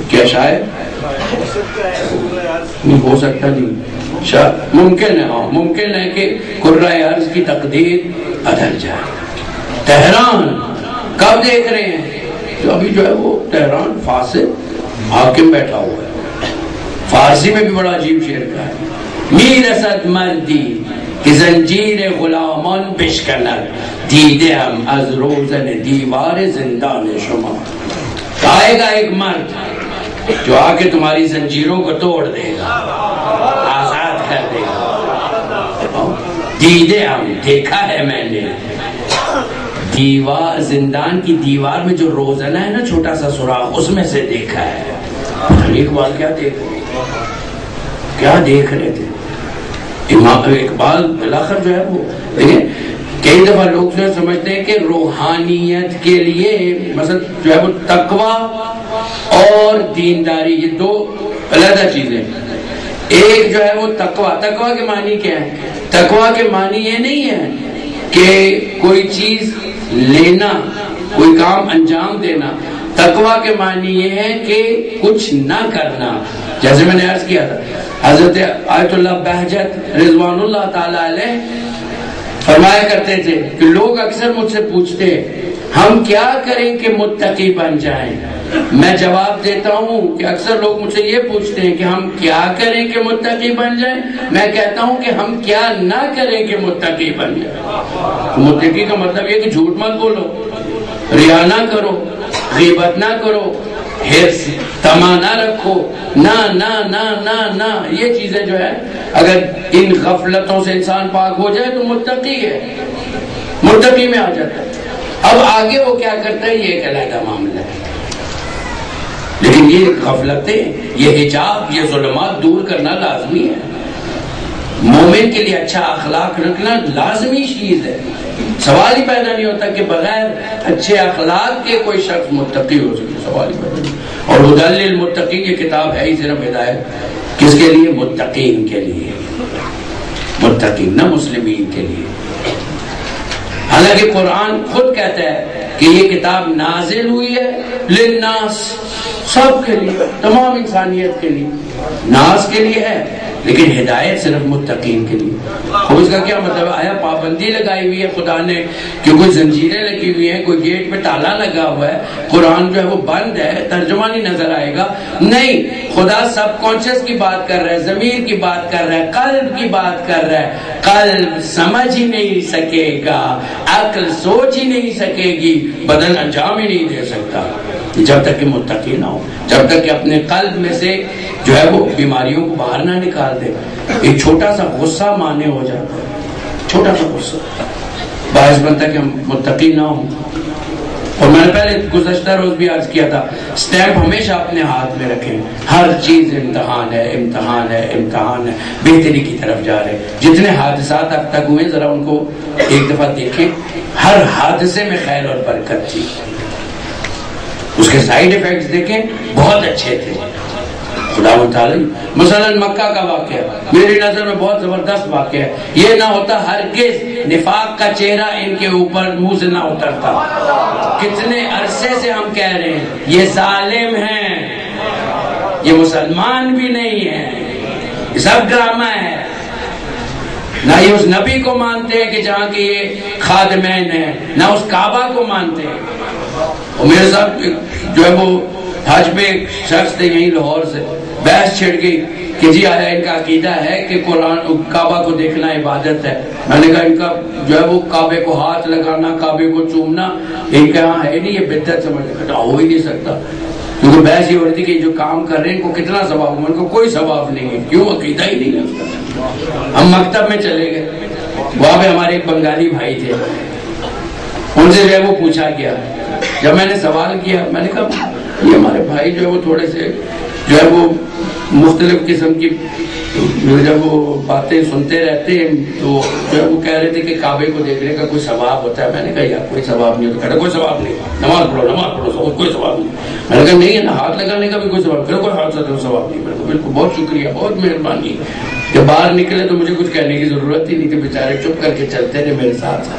کیا شاعر ہو سکتا نہیں. ممکن ہے ہاں ممکن ہے کہ قرۂ ارض کی تقدیر ادھر جائے. تہران کب دیکھ رہے ہیں؟ جو ابھی جو ہے وہ تہران فاسد حاکم بیٹھا ہوا ہے. فارسی میں بھی بڑا عجیب شعر کا ہے. میر اسد مردی کہ زنجیر غلامان بشکند دیده هم از روزن دیوار زندان شما. آئے گا ایک مرد جو آ کے تمہاری زنجیروں کو توڑ دے گا, آزاد کر دے گا. دیده هم دیکھا ہے میں نے. دیوار زندان کی دیوار میں جو روزنہ ہے نا چھوٹا سا سوراخ اس میں سے دیکھا ہے. اقبال کیا دیکھ رہے تھے؟ اقبال بلاخر جو ہے وہ دیکھیں کئی دفعہ لوگ جو سمجھتے ہیں کہ روحانیت کے لیے مثلا جو ہے وہ تقوی اور دینداری یہ دو علیحدہ چیزیں. ایک جو ہے وہ تقوی کے معنی کیا ہے؟ تقوی کے معنی یہ نہیں ہے کہ کوئی چیز لینا, کوئی کام انجام دینا. تقوی کے معنی یہ ہے کہ کچھ نہ کرنا. جیسے میں نے عرض کیا تھا حضرت آیت اللہ بہجت رضوان اللہ تعالی علیہ فرمایا کرتے تھے کہ لوگ اکثر مجھ سے پوچھتے ہم کیا کریں کہ متقی بن جائیں. میں جواب دیتا ہوں کہ اکثر لوگ مجھ سے یہ پوچھتے ہیں کہ ہم کیا کریں کہ متقی بن جائیں. میں کہتا ہوں کہ ہم کیا نہ کریں کہ متقی بن جائیں. متقی کا مطلب یہ کہ جھوٹ مت بولو, ریا نہ کرو, غیبت نہ کرو, حرص طمع نہ رکھو, نہ یہ چیزیں جو ہے اگر ان غفلتوں سے انسان پاک ہو جائے تو متقی ہے, متقی میں آ جاتا ہے. اب آگے وہ کیا کرتا ہے یہ ایک علیحدہ معاملہ ہے. لیکن یہ غفلتیں, یہ حجاب, یہ ظلمات دور کرنا لازمی ہے. مومن کے لیے اچھا اخلاق رکھنا لازمی چیز ہے. سوال ہی پیدا نہیں ہوتا کہ بغیر اچھے اخلاق کے کوئی شخص متقی ہو سکے. سوال ہی پیدا نہیں. اور ہدی للمتقین یہ کتاب ہے ہی صرف ہدایت کس کے لیے؟ متقین کے لیے. متقین نہ مسلمین کے لیے. حالانکہ قرآن خود کہتا ہے کہ یہ کتاب نازل ہوئی ہے للناس, سب کے لیے, تمام انسانیت کے لیے. ناس کے لیے ہے لیکن ہدایت صرف متقین کے لیے. اب اس کا کیا مطلب ہے؟ آیا پابندی لگائی ہوئی ہے خدا نے کہ کوئی زنجیریں لگی ہوئی ہیں, کوئی گیٹ پہ تالا لگا ہوا ہے, قرآن جو ہے وہ بند ہے, ترجمہ نہیں نظر آئے گا؟ نہیں, خدا سب کانشیس کی بات کر رہا ہے, ضمیر کی بات کر رہا ہے, قلب کی بات کر رہا ہے. قلب سمجھ ہی نہیں سکے گا, عقل سوچ ہی نہیں سکے گی, بدن انجام ہی نہیں دے سکتا جب تک کہ متقی نہ ہو, جب تک کہ اپنے قلب میں سے جو ہے وہ بیماریوں کو باہر نہ نکال دے. ایک چھوٹا سا غصہ مانے ہو جاتا ہے, چھوٹا سا غصہ باعث بنتا ہے کہ ہم متقی نہ ہوں. اور میں نے پہلے گزشتہ روز بھی عرض کیا تھا سٹیمپ ہمیشہ اپنے ہاتھ میں رکھیں. ہر چیز امتحان ہے, امتحان ہے, امتحان ہے, بہتری کی طرف جا رہے. جتنے حادثات اب تک ہوئے ذرا ان کو ایک دفعہ دیکھیں. ہر حادثے میں خیر اور برکت تھی. اس کے سائیڈ ایفیکٹس دیکھیں بہت اچھے تھے. خدا متعالی مثلا مکہ کا واقعہ میری نظر میں بہت زبردست واقعہ ہے. یہ نہ ہوتا ہرگز نفاق کا چہرہ ان کے اوپر منہ سے نہ اترتا. کتنے عرصے سے ہم کہہ رہے ہیں یہ ظالم ہیں, یہ مسلمان بھی نہیں ہیں, یہ سب ڈرامہ ہے. نہ یہ اس نبی کو مانتے ہیں کہ جہاں کے یہ خادمین ہیں, نہ اس کعبہ کو مانتے ہیں. اور میرے ساتھ جو ہے وہ حج پہ ایک شخص تھے یہیں لاہور سے, بحث چھڑ گئی کہ جی آیا ان کا عقیدہ ہے کہ قرآن کعبہ کو دیکھنا عبادت ہے. میں نے کہا ان کا جو ہے وہ کعبے کو ہاتھ لگانا, کعبے کو چومنا ان کے یہاں ہے نہیں, یہ بدعت سمجھ ہو ہی نہیں سکتا. کیونکہ بحث یہ ہو رہی تھی کہ جو کام کر رہے ہیں ان کو کتنا ثواب ہوا, ان کو کوئی ثواب نہیں ہے. کیوں؟ عقیدہ ہی نہیں ہے. ہم مکتب میں چلے گئے, وہاں پہ ہمارے ایک بنگالی بھائی تھے, ان سے جو ہے وہ پوچھا گیا. جب میں نے سوال کیا میں نے کہا یہ ہمارے بھائی جو ہے وہ تھوڑے سے جو ہے وہ مختلف قسم کی جب وہ باتیں سنتے رہتے ہیں تو جو ہے وہ کہہ رہے تھے کہ کعبے کو دیکھنے کا کوئی ثواب ہوتا ہے. میں نے کہا یار کوئی ثواب نہیں ہوتا. کوئی ثواب نہیں, نماز پڑھو کوئی ثواب نہیں. میں نے کہا نہیں ہے نا, ہاتھ لگانے کا بھی کوئی ثواب, کوئی ہاتھ سے ثواب نہیں. میں نے کہا بالکل بہت شکریہ, بہت مہربانی. جب باہر نکلے تو مجھے کچھ کہنے کی ضرورت ہی نہیں تھی, بیچارے چپ کر کے چلتے رہے میرے ساتھ.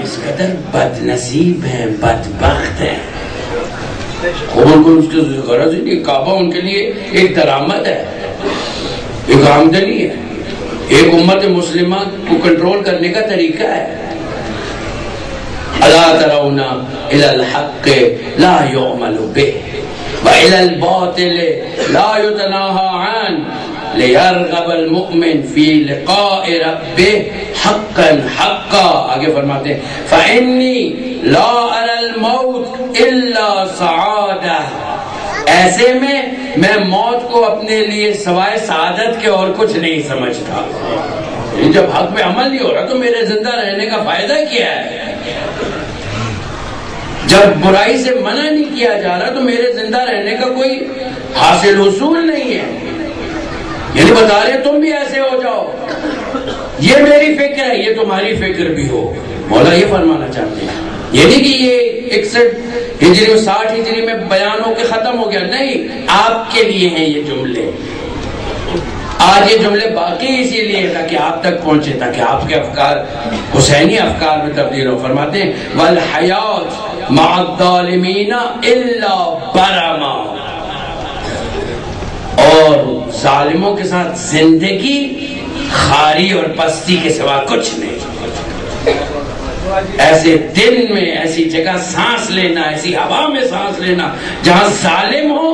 اس قدر بد نصیب ہیں, بدبخت ہیں. اس کی غرض ہی نہیں. کعبہ ان کے لیے ایک درآمد ہے, ایک آمدنی ہے, ایک امت مسلمہ کو کنٹرول کرنے کا طریقہ ہے. الا ترون الی الحق لا یعمل به والی الباطل لا یتناہى عنہ لیرغب المؤمن فی لقاء ربه حقا حقا. آگے فرماتے ہیں فإنی لا اری الموت الا سعادہ. ایسے میں موت کو اپنے لیے سوائے سعادت کے اور کچھ نہیں سمجھتا. جب حق میں عمل نہیں ہو رہا تو میرے زندہ رہنے کا فائدہ کیا ہے؟ جب برائی سے منع نہیں کیا جا رہا تو میرے زندہ رہنے کا کوئی حاصل حصول نہیں ہے. یعنی بتا رہے تم بھی ایسے ہو جاؤ, یہ میری فکر ہے, یہ تمہاری فکر بھی ہو. مولا یہ فرمانا چاہتے ہیں, یہ نہیں کہ یہ 61 ہجری و 60 ہجری میں بیان ہو کے ختم ہو گیا, نہیں, آپ کے لیے ہیں یہ جملے. آج یہ جملے باقی اسی لیے تاکہ آپ تک پہنچے, تاکہ آپ کے افکار حسینی افکار میں تبدیل ہو. فرماتے ہیں والحیات مع الظالمین الا برما, اور ظالموں کے ساتھ زندگی خاری اور پستی کے سوا کچھ نہیں. ایسے دن میں ایسی جگہ سانس لینا, ایسی ہوا میں سانس لینا جہاں ظالم ہو,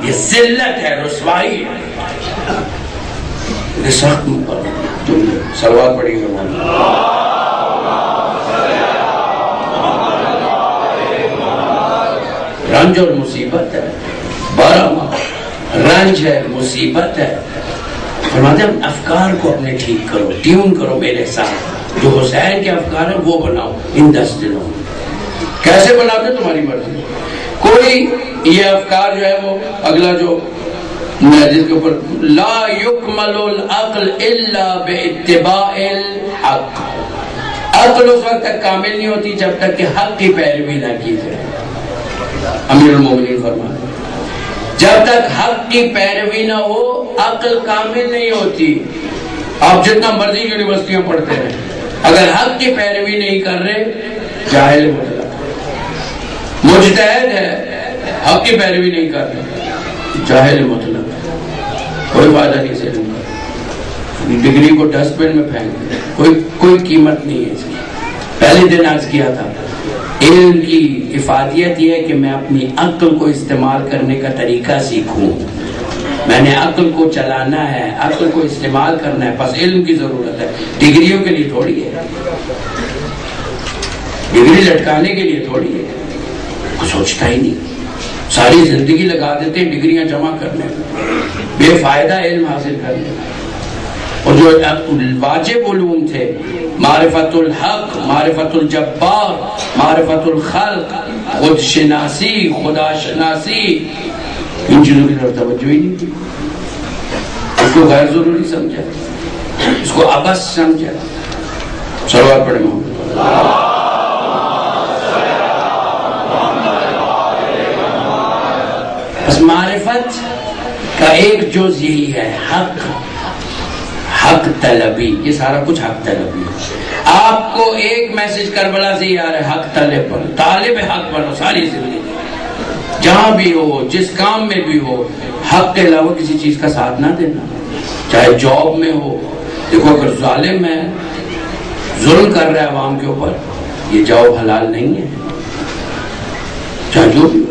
یہ ذلت ہے, رسوائی ہے. سلوات پڑھی گا. رنج اور مصیبت ہے, 12 ماہ رنج ہے, مصیبت ہے. فرماتے ہیں افکار کو اپنے ٹھیک کرو, ٹیون کرو میرے ساتھ. جو حسین کے افکار ہیں وہ بناؤ ان 10 دنوں. کیسے بناتے تمہاری مرضی. کوئی یہ افکار جو ہے وہ اگلا جو جس کے اوپر لا یکمل العقل الا باتباع الحق, عقل اس وقت تک کامل نہیں ہوتی جب تک کہ حق کی پیروی نہ کی جائے. امیر المومنین فرماتے جب تک حق کی پیروی نہ ہو عقل کامل نہیں ہوتی. آپ جتنا مرضی یونیورسٹیوں پڑھتے ہیں, اگر حق کی پیروی نہیں کر رہے جاہل مطلب. مجتہد ہے, حق کی پیروی نہیں کر رہے جاہل مطلب. کوئی فائدہ نہیں سے ڈگری کو ڈسٹ بن میں پھینک, کوئی قیمت نہیں ہے اس کی. پہلے دن عرض کیا تھا علم کی افادیت یہ ہے کہ میں اپنی عقل کو استعمال کرنے کا طریقہ سیکھوں. میں نے عقل کو چلانا ہے, عقل کو استعمال کرنا ہے, بس علم کی ضرورت ہے. ڈگریوں کے لیے تھوڑی ہے, ڈگری لٹکانے کے لیے تھوڑی ہے. کوئی سوچتا ہی نہیں, ساری زندگی لگا دیتے ہیں ڈگریاں جمع کرنے میں, بے فائدہ علم حاصل کرنے. اور جو واجب علوم تھے, معرفت الحق, معرفت الجبار, معرفت الخلق, خود شناسی, خدا شناسی, ان چیزوں کی طرف توجہ ہی نہیں کی. اس کو غیر ضروری سمجھا, اس کو عبث سمجھا. صلوات پڑھیں محمد. بس معرفت کا ایک جز یہی ہے, حق طلبی. یہ سارا کچھ حق طلبی ہے. آپ کو ایک میسج کربلا سے ہی آ رہا ہے, حق طلب بنو, طالب حق بنو ساری زندگی, جہاں بھی ہو, جس کام میں بھی ہو, حق کے علاوہ کسی چیز کا ساتھ نہ دینا. چاہے جاب میں ہو, دیکھو اگر ظالم ہے, ظلم کر رہا ہے عوام کے اوپر, یہ جاب حلال نہیں ہے. چاہے جو بھی ہو,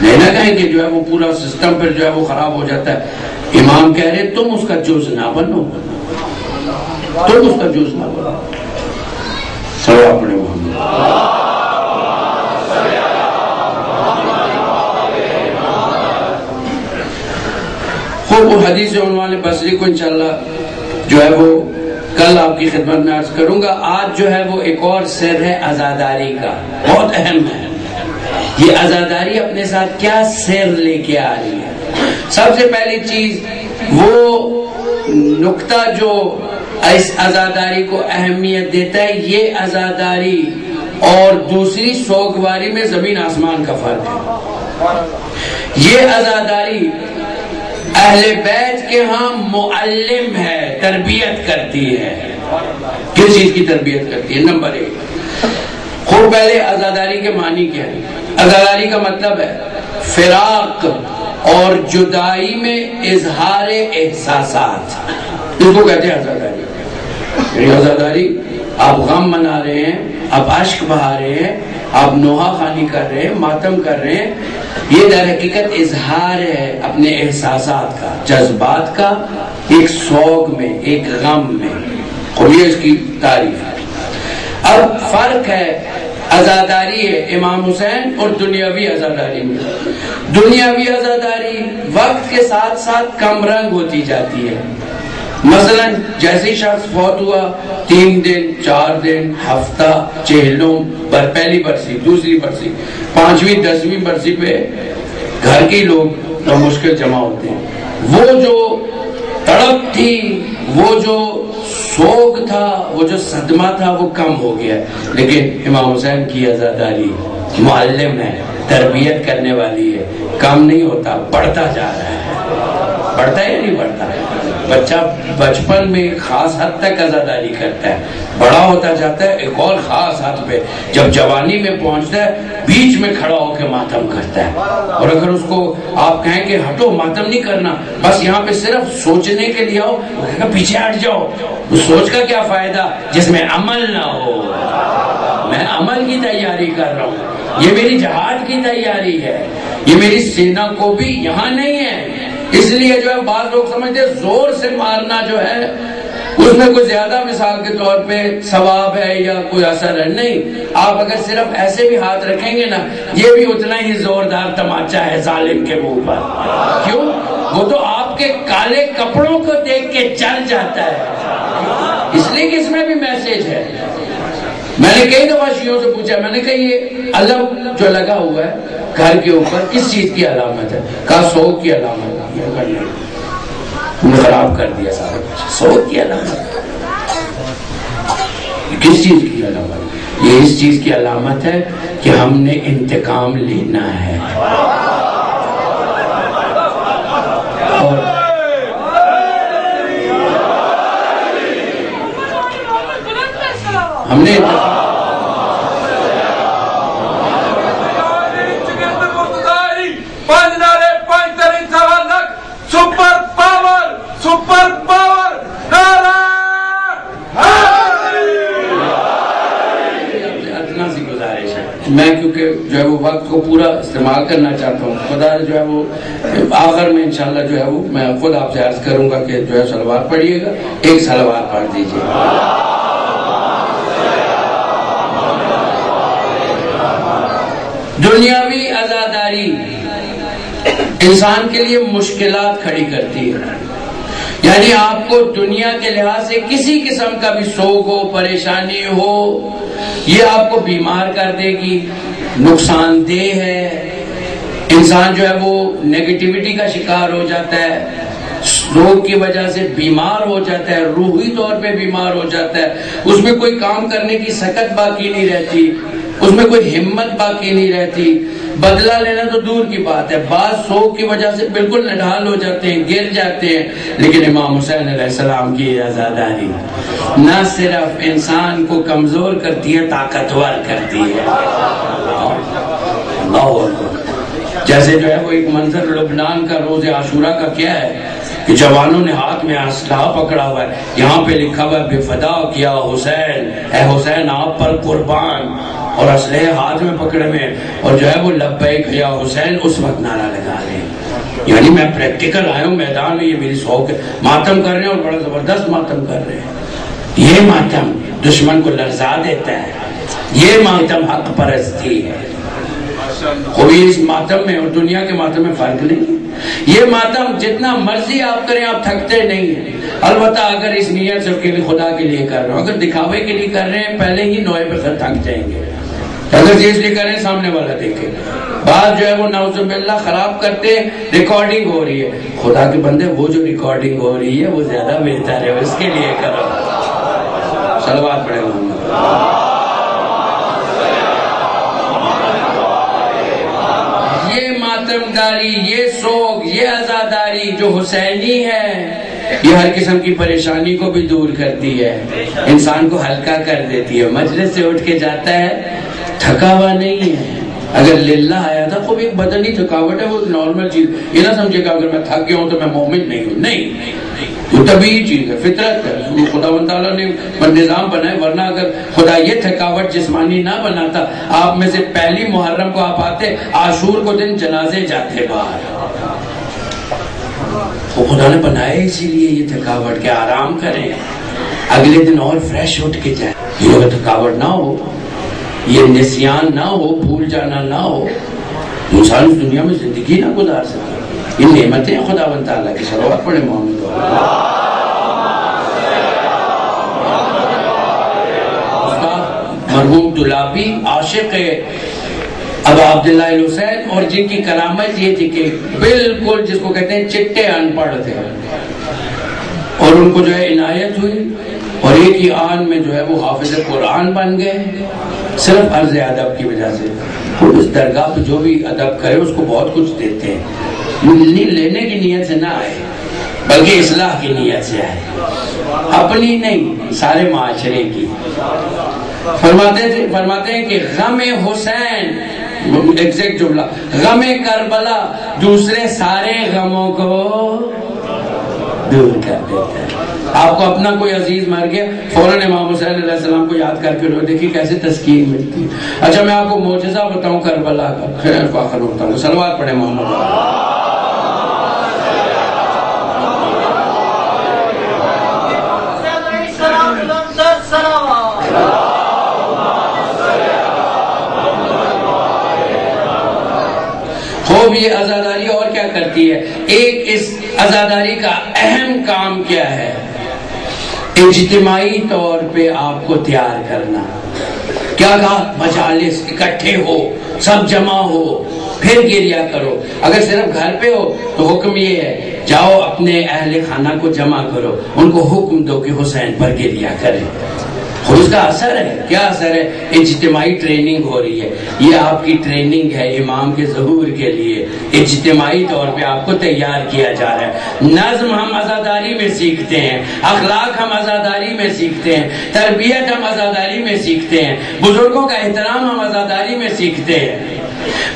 نہیں نہ کہیں کہ جو ہے وہ پورا سسٹم پھر جو ہے وہ خراب ہو جاتا ہے. امام کہہ رہے تم اس کا جز نہ بنو, تم اس کا جز نہ بنو. سب اپنے محمد. خوب وہ حدیث عنوان بصری کو انشاءاللہ جو ہے وہ کل آپ کی خدمت میں عرض کروں گا. آج جو ہے وہ ایک اور سر ہے عزاداری کا، بہت اہم ہے. یہ عزاداری اپنے ساتھ کیا سر لے کے آ رہی ہے؟ سب سے پہلی چیز وہ نقطہ جو اس عزاداری کو اہمیت دیتا ہے، یہ عزاداری اور دوسری سوگواری میں زمین آسمان کا فرق ہے. یہ عزاداری اہل بیت کے ہاں معلم ہے، تربیت کرتی ہے. کس چیز کی تربیت کرتی ہے؟ نمبر 1، خوب پہلے عزاداری کے معنی کیا ہے؟ عزاداری کا مطلب ہے فراق اور جدائی میں اظہار احساسات، اس کو کہتے ہیں عزاداری. یعنی عزاداری، آپ غم منا رہے ہیں، آپ اشک بہا رہے ہیں، آپ نوحہ خوانی کر رہے ہیں، ماتم کر رہے ہیں، یہ در حقیقت اظہار ہے اپنے احساسات کا، جذبات کا، ایک سوگ میں، ایک غم میں. اور یہ اس کی تعریف ہے. اب فرق ہے، عزاداری ہے امام حسین اور دنیاوی عزاداری میں. دنیاوی عزاداری وقت کے ساتھ ساتھ کم رنگ ہوتی جاتی ہے. مثلا جیسے شخص فوت ہوا، 3 دن، 4 دن، ہفتہ، چہلوں، پہلی برسی، دوسری برسی، 5ویں 10ویں برسی پہ گھر کے لوگ مشکل جمع ہوتے ہیں. وہ جو تڑپ تھی، وہ جو سوگ تھا، وہ جو صدمہ تھا، وہ کم ہو گیا. لیکن امام حسین کی عزاداری معلم ہے، تربیت کرنے والی ہے، کم نہیں ہوتا، بڑھتا جا رہا ہے. بڑھتا ہے یا نہیں بڑھتا؟ بچہ بچپن میں خاص حد تک عزاداری کرتا ہے، بڑا ہوتا جاتا ہے ایک اور خاص حد پہ، جب جوانی میں پہنچتا ہے بیچ میں کھڑا ہو کے ماتم کرتا ہے. اور اگر اس کو آپ کہیں کہ ہٹو، ماتم نہیں کرنا، بس یہاں پہ صرف سوچنے کے لیے آؤ، وہ کہے گا پیچھے ہٹ جاؤ. اس سوچ کا کیا فائدہ جس میں عمل نہ ہو؟ میں عمل کی تیاری کر رہا ہوں، یہ میری جہاد کی تیاری ہے، یہ میری سینا کو بھی یہاں نہیں ہے. اس لیے جو ہے بعض لوگ سمجھتے ہیں زور سے مارنا جو ہے اس میں کوئی زیادہ مثال کے طور پہ ثواب ہے یا کوئی اثر ہے. نہیں، آپ اگر صرف ایسے بھی ہاتھ رکھیں گے نا، یہ بھی اتنا ہی زوردار تماچا ہے ظالم کے منہ پر. کیوں؟ وہ تو آپ کے کالے کپڑوں کو دیکھ کے چل جاتا ہے، اس لیے کہ اس میں بھی میسج ہے. میں نے کئی دفعہ شیعوں سے پوچھا، میں نے کہا یہ علم جو لگا ہوا ہے گھر کے اوپر کس چیز کی علامت ہے؟ کہا سوگ کی علامت ہے. خراب کر دیا سارا کچھ. سوگ کی علامت کس چیز کی علامت؟ یہ اس چیز کی علامت ہے کہ ہم نے انتقام لینا ہے. ہم نے میں کیونکہ جو ہے وہ وقت کو پورا استعمال کرنا چاہتا ہوں، خدا جو ہے وہ آخر میں انشاءاللہ جو ہے وہ میں خود آپ سے عرض کروں گا کہ جو ہے صلوات پڑھیے گا. ایک صلوات پڑھ دیجیے. دنیاوی عزاداری انسان کے لیے مشکلات کھڑی کرتی ہے. یعنی آپ کو دنیا کے لحاظ سے کسی قسم کا بھی سوگ ہو، پریشانی ہو، یہ آپ کو بیمار کر دے گی، نقصان دہ ہے. انسان جو ہے وہ نیگیٹیوٹی کا شکار ہو جاتا ہے، روگ کی وجہ سے بیمار ہو جاتا ہے، روحی طور پہ بیمار ہو جاتا ہے. اس میں کوئی کام کرنے کی سکت باقی نہیں رہتی، اس میں کوئی ہمت باقی نہیں رہتی. بدلہ لینا تو دور کی بات ہے، بعض سوگ کی وجہ سے بالکل نڈھال ہو جاتے ہیں، گر جاتے ہیں. لیکن امام حسین علیہ السلام کی عزاداری نہ صرف انسان کو کمزور کرتی ہے، طاقتور کرتی ہے. اللہ اکبر. جیسے جو ہے وہ ایک منظر لبنان کا روز عاشورہ کا کیا ہے کہ جوانوں نے ہاتھ میں اسلحہ پکڑا ہوا ہے، یہاں پہ لکھا ہوا ہے بے فدا کیا حسین، اے حسین آپ پر قربان، اور اسلحے ہاتھ میں پکڑے ہوئے ہیں، اور جو ہے وہ لبیک یا حسین اس وقت نعرہ لگا رہے ہیں. یعنی میں پریکٹیکل آیا ہوں میدان میں، یہ میری سوگ ہے. ماتم کر رہے ہیں اور بڑا زبردست ماتم کر رہے ہیں. یہ ماتم دشمن کو لرزا دیتا ہے، یہ ماتم حق پرستی ہے. خوبی اس ماتم میں اور دنیا کے ماتم میں فرق نہیں. یہ ماتم جتنا مرضی آپ کریں آپ تھکتے نہیں ہیں. البتہ اگر اس نیت سے خدا کے لیے کر رہے ہو, اگر دکھاوے کے لیے کر رہے ہیں پہلے ہی نوئے پہ تھک جائیں گے. اگر اس لیے کر رہے ہیں سامنے والا دیکھے, بات جو ہے وہ نعوذ باللہ خراب کرتے, ریکارڈنگ ہو رہی ہے. خدا کے بندے وہ جو ریکارڈنگ ہو رہی ہے وہ زیادہ بہتر ہے, اس کے لیے کرو. صلوات پڑھے محمد. یہ ماتمداری, یہ سوگ, یہ عزاداری جو حسینی ہے یہ ہر قسم کی پریشانی کو بھی دور کرتی ہے, انسان کو ہلکا کر دیتی ہے. مجلس سے اٹھ کے جاتا ہے تھکا ہوا نہیں ہے. اگر للہ آیا تھا خوب ایک بدنی تھکاوٹ ہے, وہ نارمل چیز. یہ نہ سمجھے کہ اگر میں تھک گیا ہوں تو میں مومن نہیں ہوں. نہیں, وہ طبیعی چیز ہے, فطرت ہے. خداوند تعالیٰ نے نظام بنائے, ورنہ اگر خدا یہ تھکاوٹ جسمانی نہ بناتا, آپ میں سے پہلی محرم کو آپ آتے, عاشور کو دن جنازے جاتے باہر. وہ خدا نے بنائے اسی لیے یہ تھکاوٹ, کہ آرام کریں, اگلے دن اور فریش اٹھ کے جائیں. یہ اگر تھکاوٹ نہ ہو, یہ نسیان نہ ہو, بھول جانا نہ ہو, انسان اس دنیا میں زندگی نہ گزار سکتا. یہ نعمتیں ہیں خداوند تعالیٰ کی. صلوات پڑھے محمد. مرحوم دولابی عاشق ابا عبداللہ الحسین, اور جن کی کرامت یہ تھی کہ بالکل جس کو کہتے ہیں چٹے ان پڑھ تھے, اور ان کو جو ہے عنایت ہوئی اور ایک ہی آن میں جو ہے وہ حافظ قرآن بن گئے, صرف عرض ادب کی وجہ سے. اس درگاہ پہ جو بھی ادب کرے اس کو بہت کچھ دیتے ہیں. لینے کی نیت سے نہ آئے بلکہ اصلاح کی نیت سے آئے, اپنی نہیں سارے معاشرے کی. فرماتے ہیں کہ غم حسین, ایگزیکٹ جملہ, غم کربلا دوسرے سارے غموں کو دور کر دیتا ہے. آپ کو اپنا کوئی عزیز مر گیا, فوراً امام حسین علیہ السلام کو یاد کر کے رو, دیکھیے کیسے تسکین ملتی. اچھا میں آپ کو معجزہ بتاؤں کربلا کا, خیر کو آخر بتاؤں. صلوات پڑھے محمد. خوب یہ عزاداری اور کیا کرتی ہے, ایک اس عزاداری کا اہم کام کیا ہے, اجتماعی طور پہ آپ کو تیار کرنا. کیا کہا, مجالس اکٹھے ہو, سب جمع ہو, پھر گریہ کرو. اگر صرف گھر پہ ہو تو حکم یہ ہے جاؤ اپنے اہل خانہ کو جمع کرو, ان کو حکم دو کہ حسین پر گریہ کریں. اور اس کا اثر ہے, کیا اثر ہے, اجتماعی ٹریننگ ہو رہی ہے. یہ آپ کی ٹریننگ ہے امام کے ظہور کے لیے, اجتماعی طور پہ آپ کو تیار کیا جا رہا ہے. نظم ہم عزاداری میں سیکھتے ہیں, اخلاق ہم عزاداری میں سیکھتے ہیں, تربیت ہم عزاداری میں سیکھتے ہیں, بزرگوں کا احترام ہم عزاداری میں سیکھتے ہیں,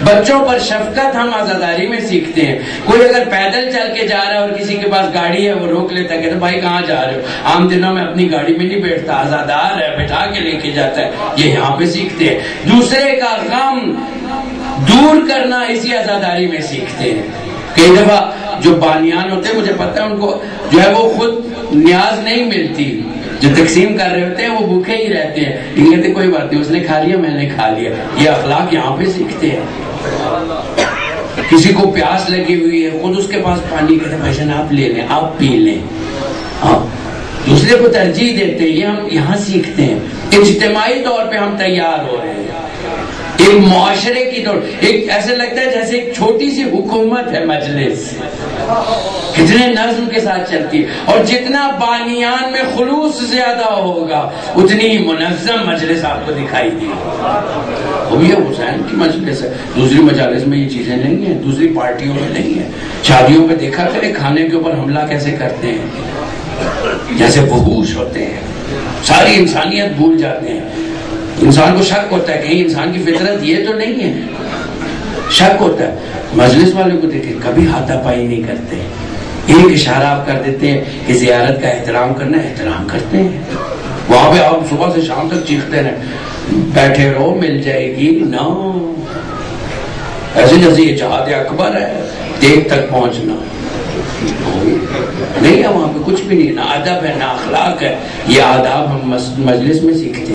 بچوں پر شفقت ہم عزاداری میں سیکھتے ہیں. کوئی اگر پیدل چل کے جا رہا ہے اور کسی کے پاس گاڑی ہے وہ روک لیتا ہے, کہتا بھائی کہاں جا رہے ہو. عام دنوں میں اپنی گاڑی میں نہیں بیٹھتا, عزادار ہے بٹھا کے لے کے جاتا ہے. یہ یہاں پہ سیکھتے ہیں. دوسرے کا غم دور کرنا اسی عزاداری میں سیکھتے ہیں. کئی دفعہ جو بانیان ہوتے ہیں, مجھے پتہ ہے ان کو جو ہے وہ خود نیاز نہیں ملتی, جو تقسیم کر رہے ہوتے ہیں وہ بھوکے ہی رہتے ہیں. یہ کہتے کوئی بات نہیں, اس نے کھا لیا میں نے کھا لیا. یہ اخلاق یہاں پہ سیکھتے ہیں. کسی کو پیاس لگی ہوئی ہے, خود اس کے پاس پانی, کہتے ہیں بھائی جان آپ لے لیں, آپ پی لیں. دوسرے کو ترجیح دیتے ہیں. یہ ہم یہاں سیکھتے ہیں. اجتماعی طور پہ ہم تیار ہو رہے ہیں, ایک معاشرے کی طور. ایک ایسے لگتا ہے جیسے ایک چھوٹی سی حکومت ہے مجلس, کتنے نظم کے ساتھ چلتی ہے. اور جتنا بانیان میں خلوص زیادہ ہوگا اتنی ہی منظم مجلس آپ کو دکھائی دے گی. وہ بھی حسین کی مجلس ہے. دوسری مجالس میں یہ چیزیں نہیں ہیں, دوسری پارٹیوں میں نہیں ہیں. شادیوں میں دیکھا کرے کھانے کے اوپر حملہ کیسے کرتے ہیں, جیسے وحوش ہوتے ہیں, ساری انسانیت بھول جاتے ہیں. انسان کو شک ہوتا ہے کہ انسان کی فطرت یہ تو نہیں ہے, شک ہوتا ہے. مجلس والے کو دیکھیں کبھی ہاتھا پائی نہیں کرتے, ایک اشارہ آپ کر دیتے ہیں کہ زیارت کا احترام کرنا, احترام کرتے ہیں. وہاں پہ آپ صبح سے شام تک چیختے رہے بیٹھے رہو مل جائے گی, نو ایسے جیسے یہ جہاد اکبر ہے, دیکھ تک پہنچنا نہیں ہے. وہاں پہ کچھ بھی نہیں, نہ ادب ہے نہ اخلاق ہے. یہ آداب ہم مجلس میں سیکھتے ہیں.